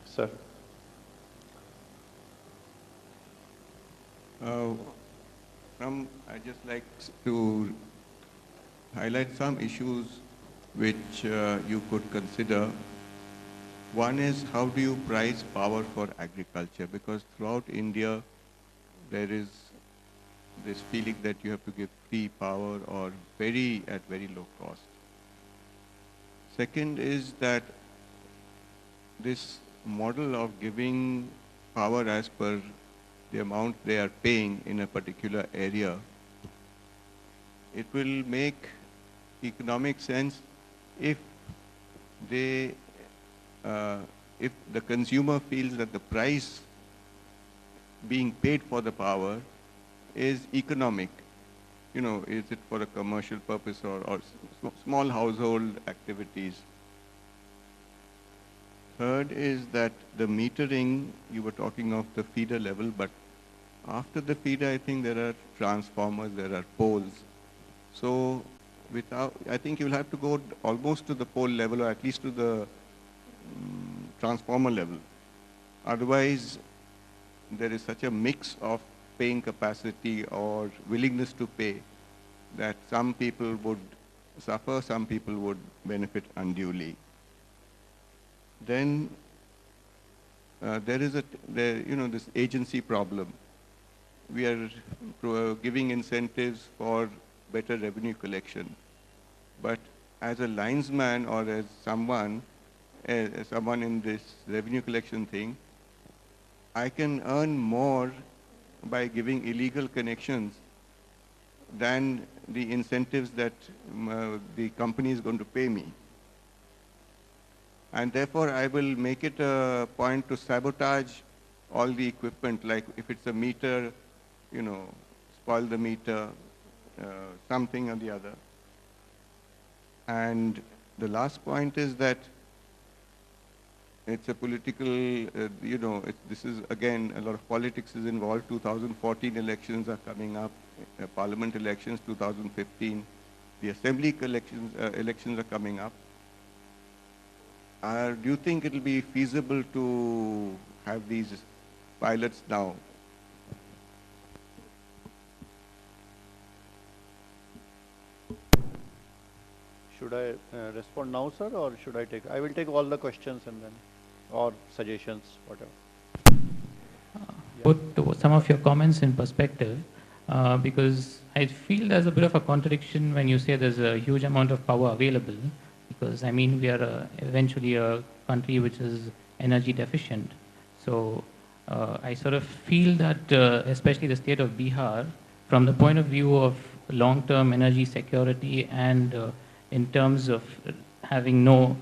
Sir. I'd just like to highlight some issues which you could consider. One is, how do you price power for agriculture? Because throughout India, there is this feeling that you have to give free power or at very low cost. Second is that this model of giving power as per the amount they are paying in a particular area, it will make economic sense if they, if the consumer feels that the price being paid for the power is economic. You know, is it for a commercial purpose or small household activities? Third is that the metering, you were talking of the feeder level, but after the feeder, I think there are transformers, there are poles. So I think you'll have to go almost to the pole level, or at least to the transformer level. Otherwise, there is such a mix of paying capacity or willingness to pay that some people would suffer, some people would benefit unduly. Then there is this agency problem. We are giving incentives for better revenue collection, but as a linesman or as someone in this revenue collection thing, I can earn more by giving illegal connections than the incentives that the company is going to pay me. And therefore, I will make it a point to sabotage all the equipment, like if it's a meter, spoil the meter, something or the other. And the last point is that it's a political, this is, again, a lot of politics is involved. 2014 elections are coming up, parliament elections, 2015. The assembly elections are coming up. Do you think it will be feasible to have these pilots now? Should I respond now, sir, or should I take? I will take all the questions and then, or suggestions, whatever. Put some of your comments in perspective, because I feel there's a bit of a contradiction when you say there's a huge amount of power available, because I mean we are eventually a country which is energy deficient. So I sort of feel that especially the state of Bihar, from the point of view of long-term energy security and in terms of having no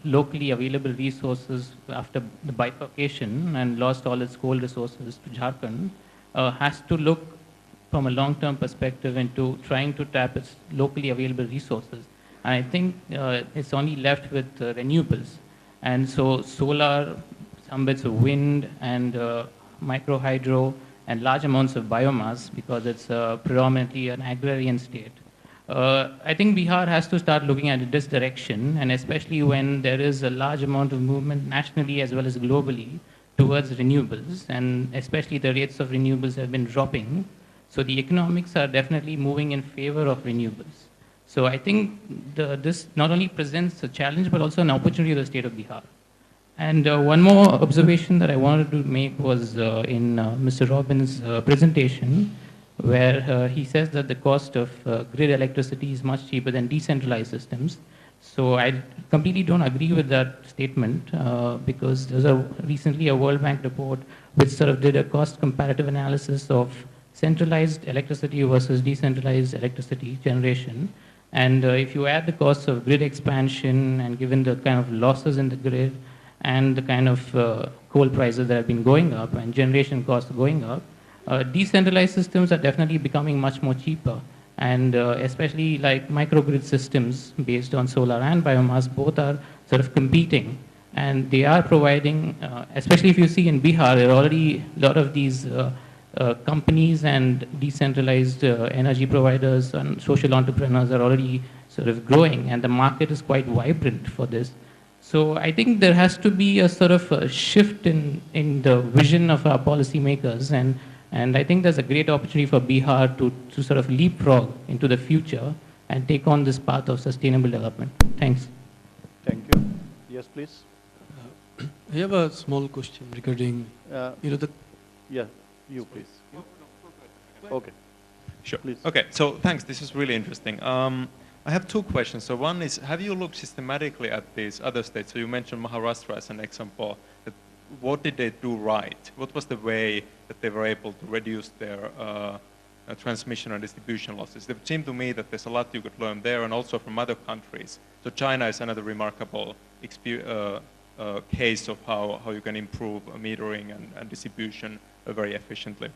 locally available resources after the bifurcation and lost all its coal resources to Jharkhand, has to look from a long-term perspective into trying to tap its locally available resources. And I think it's only left with renewables. And so solar, some bits of wind and micro hydro and large amounts of biomass, because it's predominantly an agrarian state. I think Bihar has to start looking at this direction, and especially when there is a large amount of movement nationally as well as globally towards renewables, and especially the rates of renewables have been dropping. So the economics are definitely moving in favor of renewables. So I think this not only presents a challenge, but also an opportunity to the state of Bihar. And one more observation that I wanted to make was in Mr. Robbins' presentation, where he says that the cost of grid electricity is much cheaper than decentralized systems. So I completely don't agree with that statement, because there's recently a World Bank report which sort of did a cost comparative analysis of centralized electricity versus decentralized electricity generation. And if you add the costs of grid expansion, and given the kind of losses in the grid and the kind of coal prices that have been going up and generation costs going up, decentralized systems are definitely becoming much more cheaper. And especially like microgrid systems based on solar and biomass, both are sort of competing, and they are providing, especially if you see in Bihar, there are already a lot of these companies and decentralized energy providers and social entrepreneurs are already sort of growing, and the market is quite vibrant for this. So I think there has to be a sort of a shift in the vision of our policymakers, and I think there's a great opportunity for Bihar to sort of leapfrog into the future and take on this path of sustainable development. Thanks. Thank you. Yes, please. I have a small question regarding, Yeah, you please. Okay. Sure. Please. Okay, so thanks. This is really interesting. I have two questions. So one is, have you looked systematically at these other states? So you mentioned Maharashtra as an example. What did they do right? What was the way that they were able to reduce their transmission and distribution losses? It seemed to me that there's a lot you could learn there and also from other countries. So China is another remarkable case of how you can improve metering and distribution very efficiently.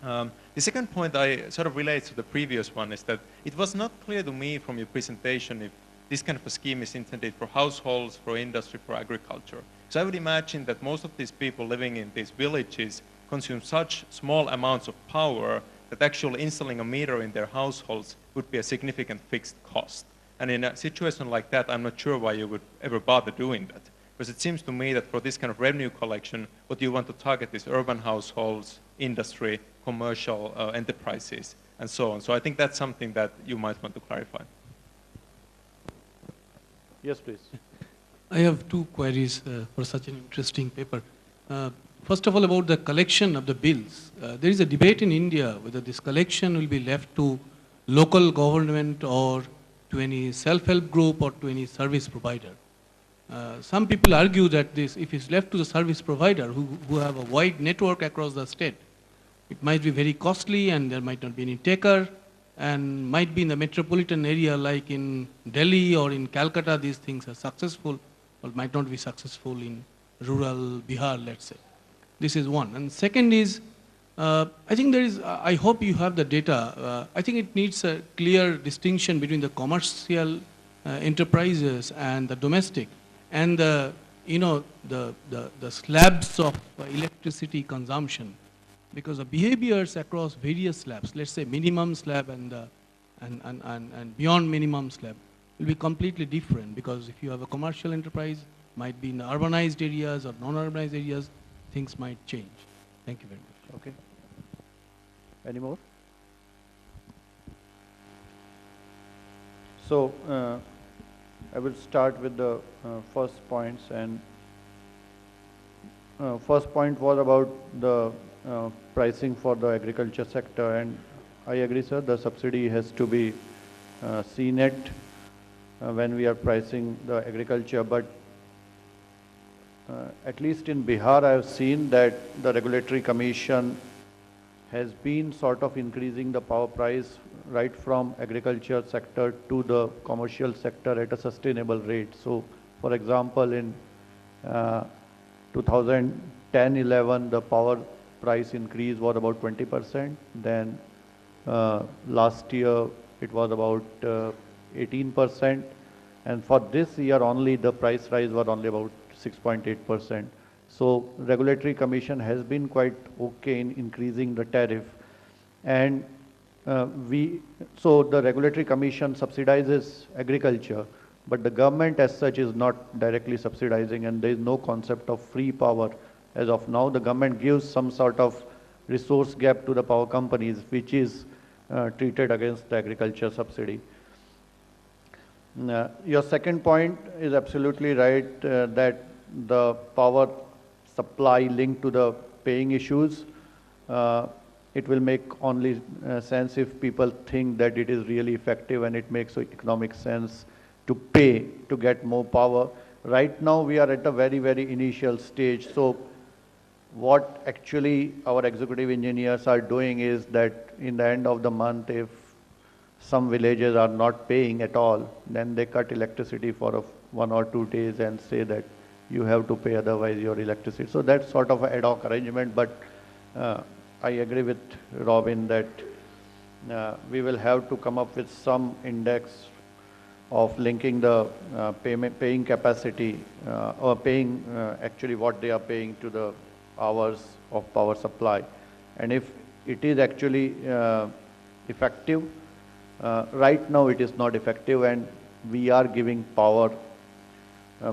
The second point I sort of relates to the previous one is that it was not clear to me from your presentation if this kind of a scheme is intended for households, for industry, for agriculture. So I would imagine that most of these people living in these villages consume such small amounts of power that actually installing a meter in their households would be a significant fixed cost. And in a situation like that, I'm not sure why you would ever bother doing that. Because it seems to me that for this kind of revenue collection, what you want to target is urban households, industry, commercial enterprises, and so on. So I think that's something that you might want to clarify. Yes, please. I have two queries for such an interesting paper. First of all, about the collection of the bills. There is a debate in India whether this collection will be left to local government or to any self-help group or to any service provider. Some people argue that this, if it's left to the service provider who have a wide network across the state, it might be very costly and there might not be any taker, and might be in the metropolitan area like in Delhi or in Calcutta, these things are successful, or might not be successful in rural Bihar, let's say. This is one. And second is, I think there is, I hope you have the data, I think it needs a clear distinction between the commercial enterprises and the domestic, and the, the slabs of electricity consumption. Because the behaviors across various slabs, let's say minimum slab and beyond minimum slab, will be completely different. Because if you have a commercial enterprise, might be in the urbanized areas or non-urbanized areas, things might change. Thank you very much. Okay. Any more? So I will start with the first points, and first point was about the pricing for the agriculture sector, and I agree, sir, the subsidy has to be seen at when we are pricing the agriculture, but at least in Bihar I have seen that the regulatory commission has been sort of increasing the power price right from agriculture sector to the commercial sector at a sustainable rate. So for example, in 2010-11 the power price increase was about 20%, then last year it was about 18%, and for this year only the price rise was only about 6.8%. So regulatory commission has been quite okay in increasing the tariff, and so the regulatory commission subsidizes agriculture, but the government as such is not directly subsidizing, and there is no concept of free power. As of now, the government gives some sort of resource gap to the power companies, which is treated against the agriculture subsidy. Your second point is absolutely right, that the power supply linked to the paying issues, it will make only sense if people think that it is really effective and it makes economic sense to pay to get more power. Right now we are at a very, very initial stage. So what actually our executive engineers are doing is that in the end of the month, if some villages are not paying at all, then they cut electricity for 1 or 2 days and say that you have to pay, otherwise your electricity. So that's sort of an ad hoc arrangement, but I agree with Robin that we will have to come up with some index of linking the paying capacity or paying actually what they are paying to the hours of power supply. And if it is actually effective, right now it is not effective, and we are giving power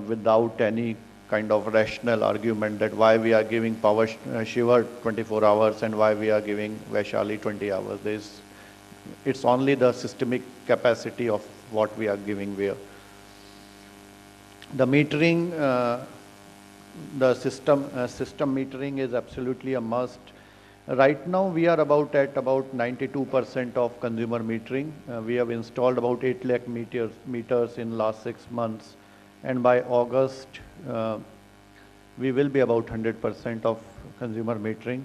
without any kind of rational argument that why we are giving power Shiva 24 hours and why we are giving Vaishali 20 hours. It's only the systemic capacity of what we are giving where. The metering, the system metering is absolutely a must. Right now we are at about 92% of consumer metering. We have installed about 8 lakh meters in last 6 months, and by August we will be about 100% of consumer metering.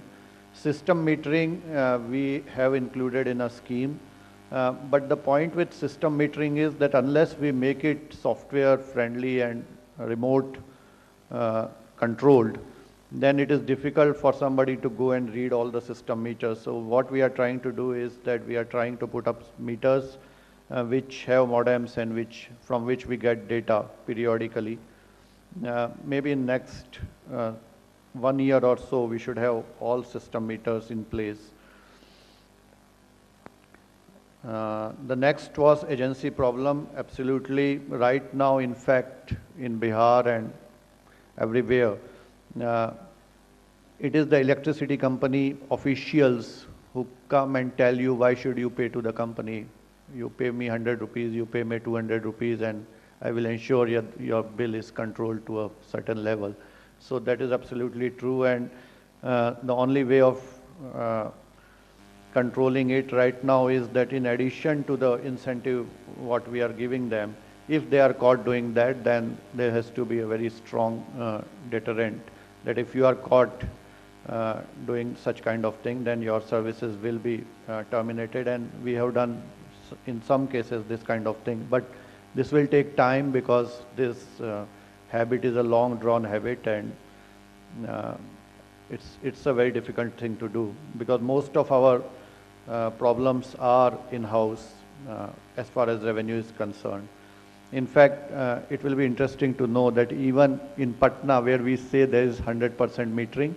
System metering we have included in a scheme, but the point with system metering is that unless we make it software friendly and remote controlled, then it is difficult for somebody to go and read all the system meters. So what we are trying to do is that we are trying to put up meters which have modems and from which we get data periodically. Maybe in next 1 year or so, we should have all system meters in place. The next was agency problem. Absolutely, right now, in fact, in Bihar and everywhere, it is the electricity company officials who come and tell you why should you pay to the company. You pay me 100 rupees, you pay me 200 rupees, and I will ensure your bill is controlled to a certain level. So that is absolutely true, and the only way of controlling it right now is that in addition to the incentive what we are giving them, if they are caught doing that, then there has to be a very strong deterrent that if you are caught doing such kind of thing, then your services will be terminated. And we have done in some cases this kind of thing, but this will take time because this habit is a long drawn habit, and it's a very difficult thing to do because most of our problems are in-house as far as revenue is concerned. In fact, it will be interesting to know that even in Patna, where we say there is 100% metering,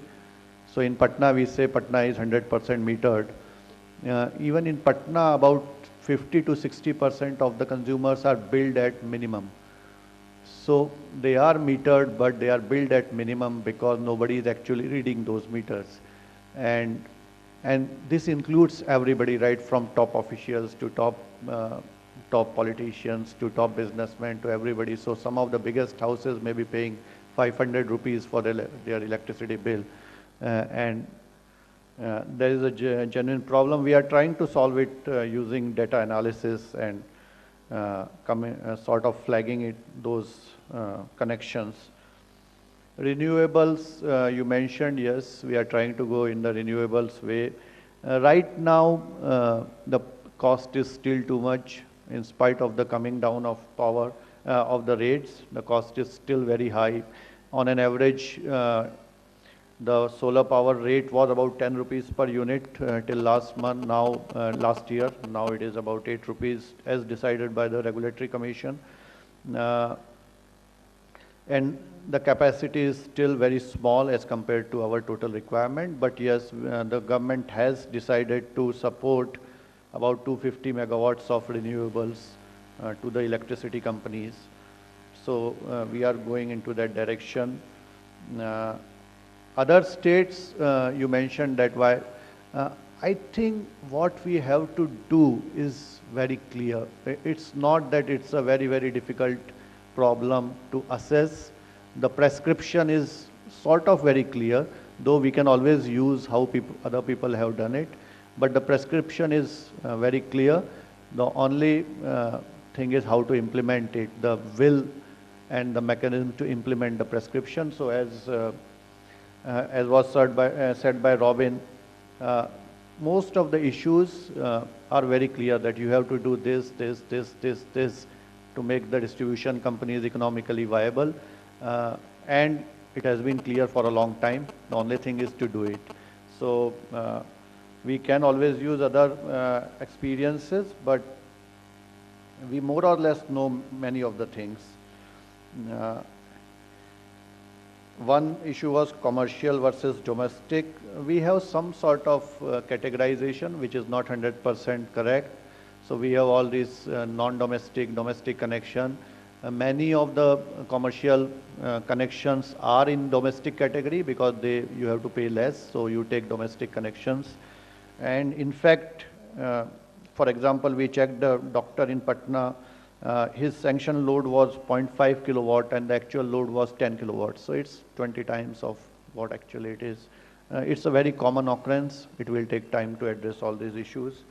so in Patna we say Patna is 100% metered. Even in Patna, about 50 to 60% of the consumers are billed at minimum. So they are metered, but they are billed at minimum because nobody is actually reading those meters. And this includes everybody, right from top officials to top politicians to top businessmen to everybody. So some of the biggest houses may be paying 500 rupees for their electricity bill. There is a genuine problem. We are trying to solve it using data analysis and sort of flagging those connections. Renewables, you mentioned, yes, we are trying to go in the renewables way. Right now, the cost is still too much in spite of the coming down of power, of the rates. The cost is still very high. On an average, the solar power rate was about 10 rupees per unit till last month. Now, last year, now it is about 8 rupees as decided by the regulatory commission. And the capacity is still very small as compared to our total requirement. But yes, the government has decided to support about 250 megawatts of renewables to the electricity companies. So we are going into that direction. Other states, you mentioned that why. I think what we have to do is very clear. It's not that it's a very, very difficult problem to assess. The prescription is sort of very clear, though we can always use how other people have done it. But the prescription is very clear. The only thing is how to implement it, the will and the mechanism to implement the prescription. So as was said by Robin, most of the issues are very clear that you have to do this to make the distribution companies economically viable. And it has been clear for a long time. The only thing is to do it. So we can always use other experiences, but we more or less know many of the things. One issue was commercial versus domestic. We have some sort of categorization which is not 100% correct. So we have all these non-domestic, domestic connection. Many of the commercial connections are in domestic category because you have to pay less, so you take domestic connections. And in fact, for example, we checked the doctor in Patna, his sanction load was 0.5 kilowatt and the actual load was 10 kilowatts. So it's 20 times of what actually it is. It's a very common occurrence. It will take time to address all these issues.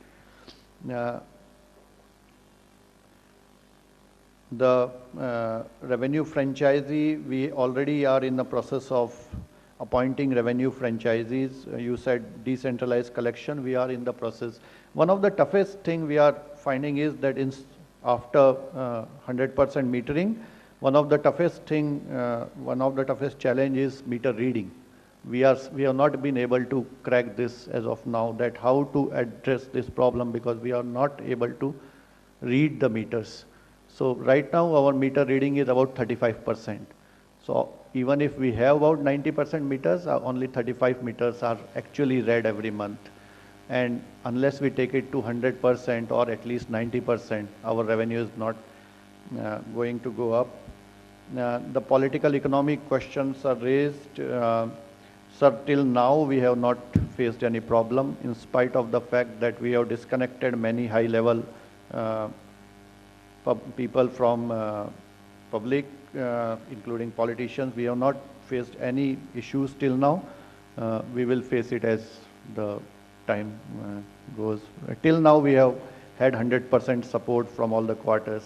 The revenue franchisee, we already are in the process of appointing revenue franchisees. You said decentralized collection, we are in the process. One of the toughest thing we are finding is that after 100% metering, one of the toughest challenge is meter reading. We have not been able to crack this as of now, that how to address this problem, because we are not able to read the meters. So right now our meter reading is about 35%. So even if we have about 90% meters, only 35 meters are actually read every month. And unless we take it to 100% or at least 90%, our revenue is not going to go up. The political economic questions are raised. Sir, till now we have not faced any problem, in spite of the fact that we have disconnected many high-level people from public, including politicians. We have not faced any issues till now. We will face it as the time goes. Till now we have had 100% support from all the quarters.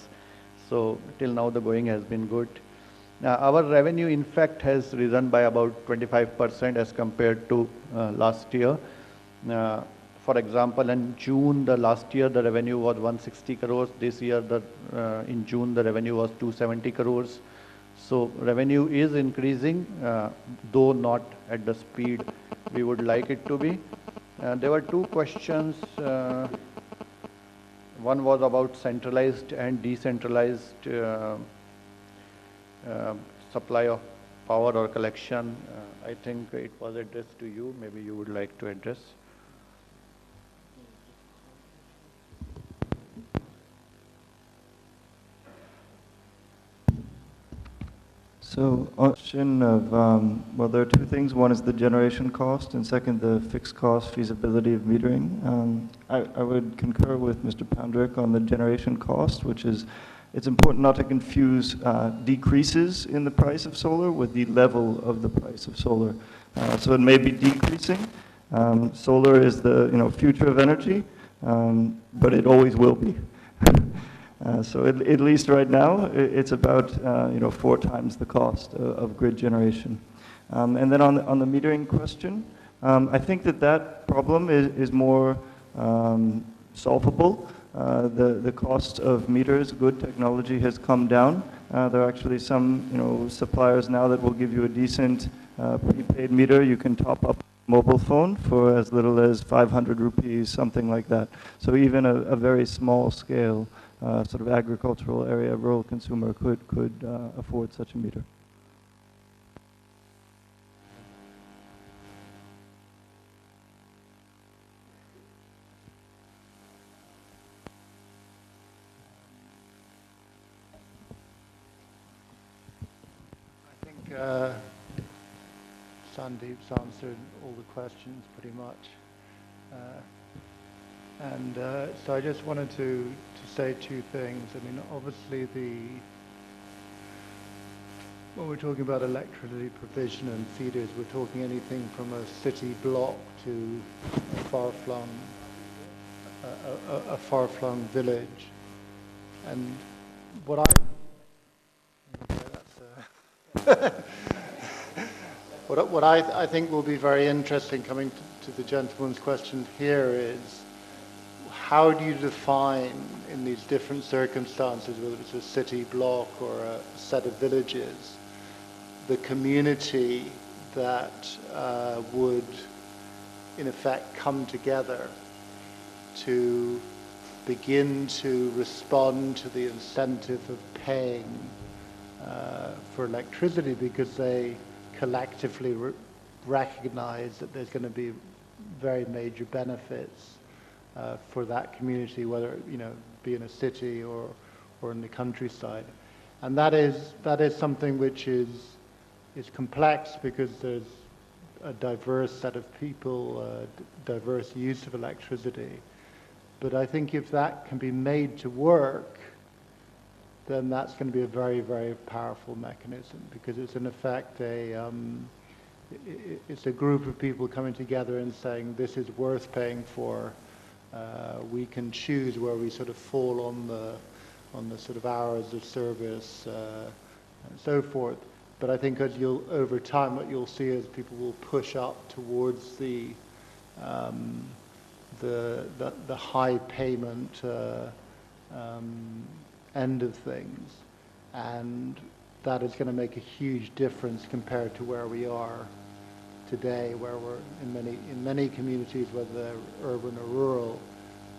So till now the going has been good. Our revenue in fact has risen by about 25% as compared to last year. For example, in June the last year the revenue was 160 crores. This year in June the revenue was 270 crores. So revenue is increasing, though not at the speed we would like it to be. There were two questions. One was about centralized and decentralized supply of power or collection. I think it was addressed to you. Maybe you would like to address. So, question of, well, there are two things. One is the generation cost, and second, the fixed cost feasibility of metering. I would concur with Mr. Poundrik on the generation cost, which is, it's important not to confuse decreases in the price of solar with the level of the price of solar. So it may be decreasing. Solar is the future of energy, but it always will be. So at least right now, it's about 4 times the cost of grid generation. And then on the metering question, I think that problem is more solvable. The cost of meters, good technology has come down. There are actually some suppliers now that will give you a decent prepaid meter. You can top up a mobile phone for as little as 500 rupees, something like that. So even a very small scale sort of agricultural area, rural consumer could afford such a meter. I think Sandeep's answered all the questions pretty much. So I just wanted to say two things. I mean, obviously when we're talking about electricity provision and feeders, we're talking anything from a city block to a far-flung village. And what I think will be very interesting, coming to the gentleman's question here, is how do you define in these different circumstances, whether it's a city block or a set of villages, the community that would in effect come together to begin to respond to the incentive of paying for electricity because they collectively recognize that there's going to be very major benefits for that community, whether be in a city or in the countryside, and that is something which is complex because there's a diverse set of people, diverse use of electricity. But I think if that can be made to work, then that's going to be a very, very powerful mechanism because it's in effect it's a group of people coming together and saying this is worth paying for. We can choose where we sort of fall on the sort of hours of service and so forth. But I think over time, what you'll see is people will push up towards the high payment end of things, and that is going to make a huge difference compared to where we are today, where we're in many communities, whether they're urban or rural,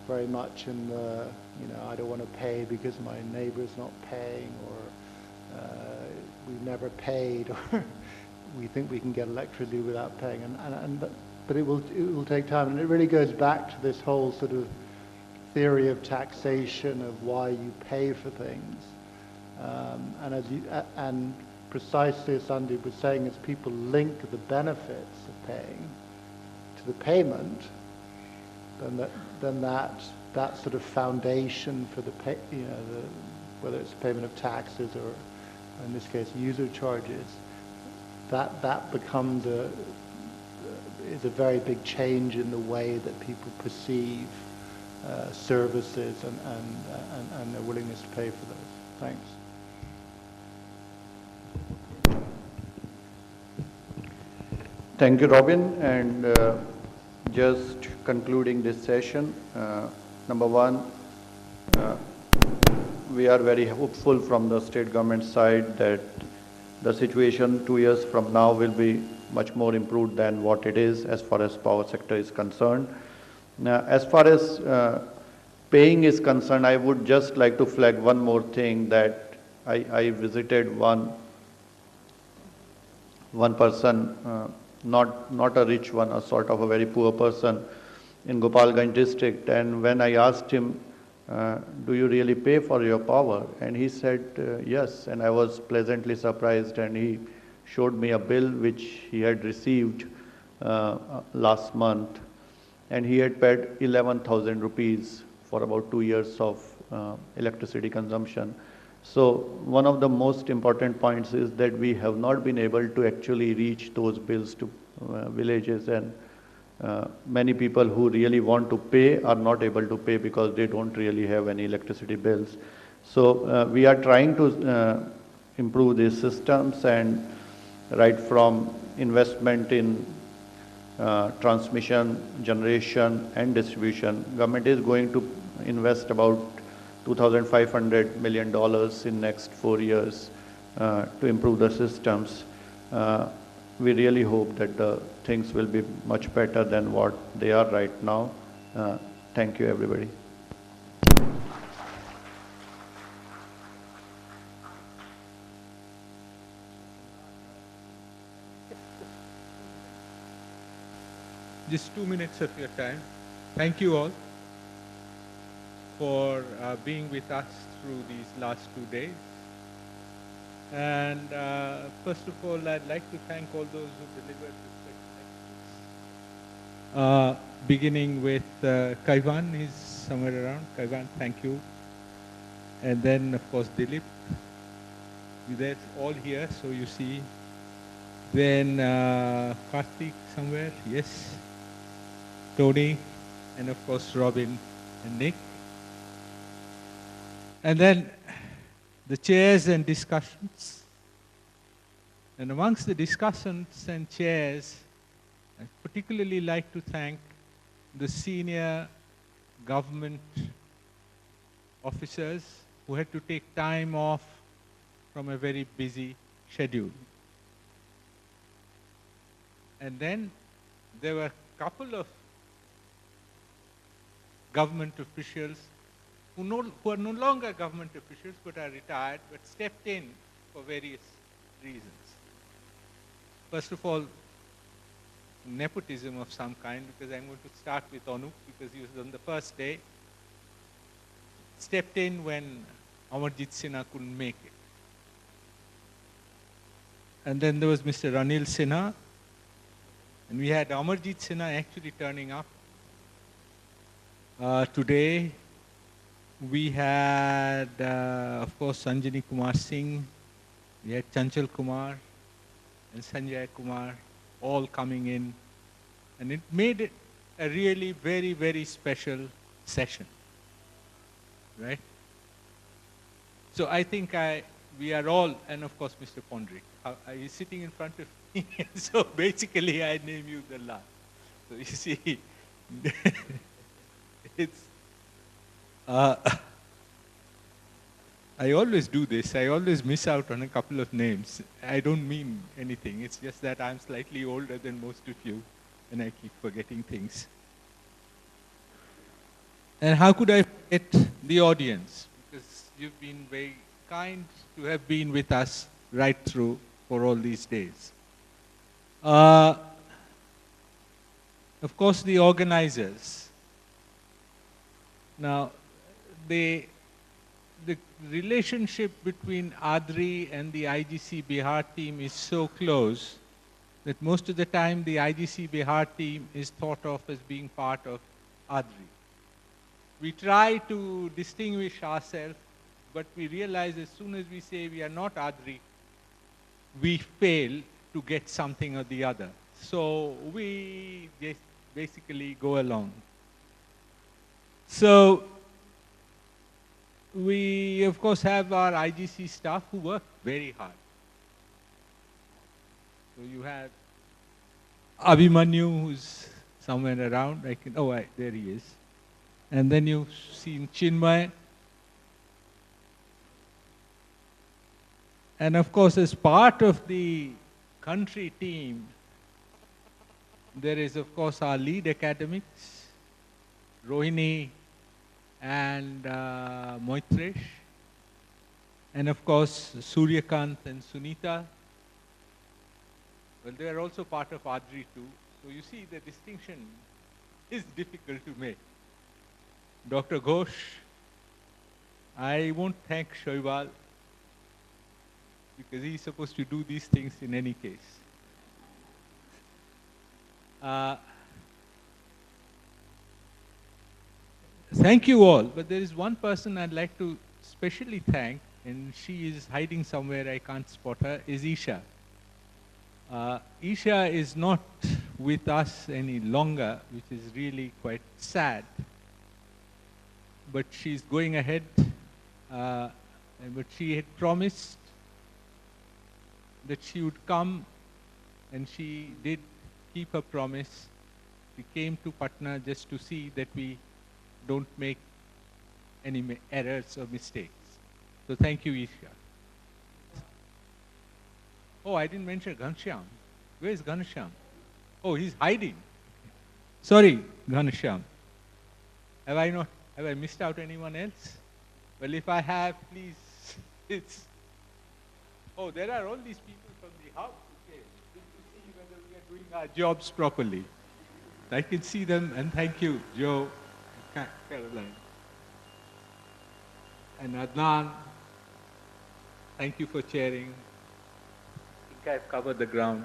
very much in the I don't want to pay because my neighbor's not paying, or we've never paid, or we think we can get electricity without paying, but it will take time, and it really goes back to this whole sort of theory of taxation of why you pay for things, and precisely as Sandeep was saying, as people link the benefits of paying to the payment, then that sort of foundation for the whether it's payment of taxes or in this case user charges, that becomes is a very big change in the way that people perceive services and their willingness to pay for those. Thanks. Thank you, Robin. And just concluding this session, number one, we are very hopeful from the state government side that the situation 2 years from now will be much more improved than what it is as far as power sector is concerned. Now, as far as paying is concerned, I would just like to flag one more thing, that I visited one person, not a rich one, a sort of a very poor person in Gopalganj district, and when I asked him, do you really pay for your power? And he said, yes, and I was pleasantly surprised, and he showed me a bill which he had received last month, and he had paid 11,000 rupees for about 2 years of electricity consumption. So one of the most important points is that we have not been able to actually reach those bills to villages, and many people who really want to pay are not able to pay because they don't really have any electricity bills. So we are trying to improve these systems, and right from investment in transmission, generation and distribution, government is going to invest about $2,500 million in next 4 years to improve the systems. We really hope that the things will be much better than what they are right now. Thank you, everybody. Just 2 minutes of your time. Thank you all for being with us through these last 2 days. And first of all, I'd like to thank all those who delivered this lecture. Beginning with Kaivan, he's somewhere around. Kaivan, thank you. And then, of course, Dilip. They're all here, so you see. Then Karthik somewhere, yes. Tony, and of course Robin and Nick. And then the chairs and discussions. And amongst the discussions and chairs, I'd particularly like to thank the senior government officers who had to take time off from a very busy schedule. And then there were a couple of government officials who are no longer government officials but are retired, but stepped in for various reasons. First of all, nepotism of some kind, because I'm going to start with Anup, because he was on the first day, stepped in when Amarjit Sinha couldn't make it. And then there was Mr. Ranil Sinha, and we had Amarjit Sinha actually turning up. Today, we had, of course, Sanjani Kumar Singh, we had Chanchal Kumar and Sanjay Kumar all coming in, and it made it a really very, very special session, right? So I think we are all, and of course Mr. Poundrik, he's sitting in front of me, so basically I name you the last. So you see, it's, I always do this. I always miss out on a couple of names. I don't mean anything. It's just that I'm slightly older than most of you, and I keep forgetting things. And how could I forget the audience? Because you've been very kind to have been with us right through for all these days. Of course, the organizers. Now, the relationship between ADRI and the IGC Bihar team is so close that most of the time the IGC Bihar team is thought of as being part of ADRI. We try to distinguish ourselves, but we realize as soon as we say we are not ADRI, we fail to get something or the other. So we just basically go along. So we, of course, have our IGC staff who work very hard. So you have Abhimanyu, who's somewhere around. There he is. And then you've seen Chinmay. And of course, as part of the country team, there is, of course, our lead academics, Rohini and Moitresh, and of course Suryakant and Sunita. Well, they are also part of ADRI too. So you see the distinction is difficult to make. Dr. Ghosh, I won't thank Shoibal because he's supposed to do these things in any case. Thank you all, but there is one person I'd like to specially thank, and she is hiding somewhere, I can't spot her, is Isha. Isha is not with us any longer, which is really quite sad, but she's going ahead, but she had promised that she would come, and she did keep her promise. She came to Patna just to see that we don't make any errors or mistakes. So thank you, Isha. Oh, I didn't mention Ghanshyam. Where is Ghanshyam? Oh, he's hiding. Sorry, Ghanshyam. Have I missed out anyone else? Well, if I have, please, oh, there are all these people from the house. Okay, good to see whether we are doing our jobs properly. I can see them, and thank you, Joe, Caroline. And Adnan, thank you for chairing. I think I've covered the ground.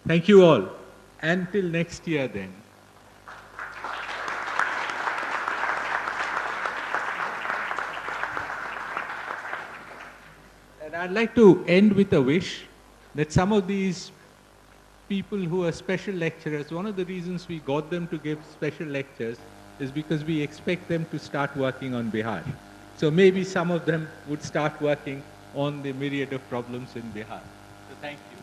Thank you all. Until next year then. And I'd like to end with a wish that some of these people who are special lecturers, one of the reasons we got them to give special lectures is because we expect them to start working on Bihar. So maybe some of them would start working on the myriad of problems in Bihar. So thank you.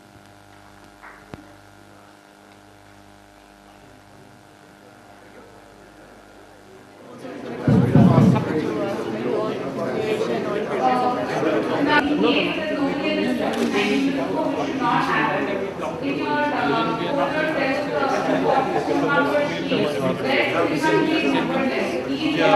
Quite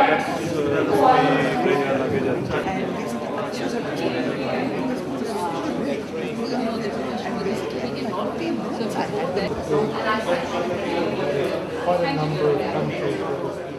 a number of countries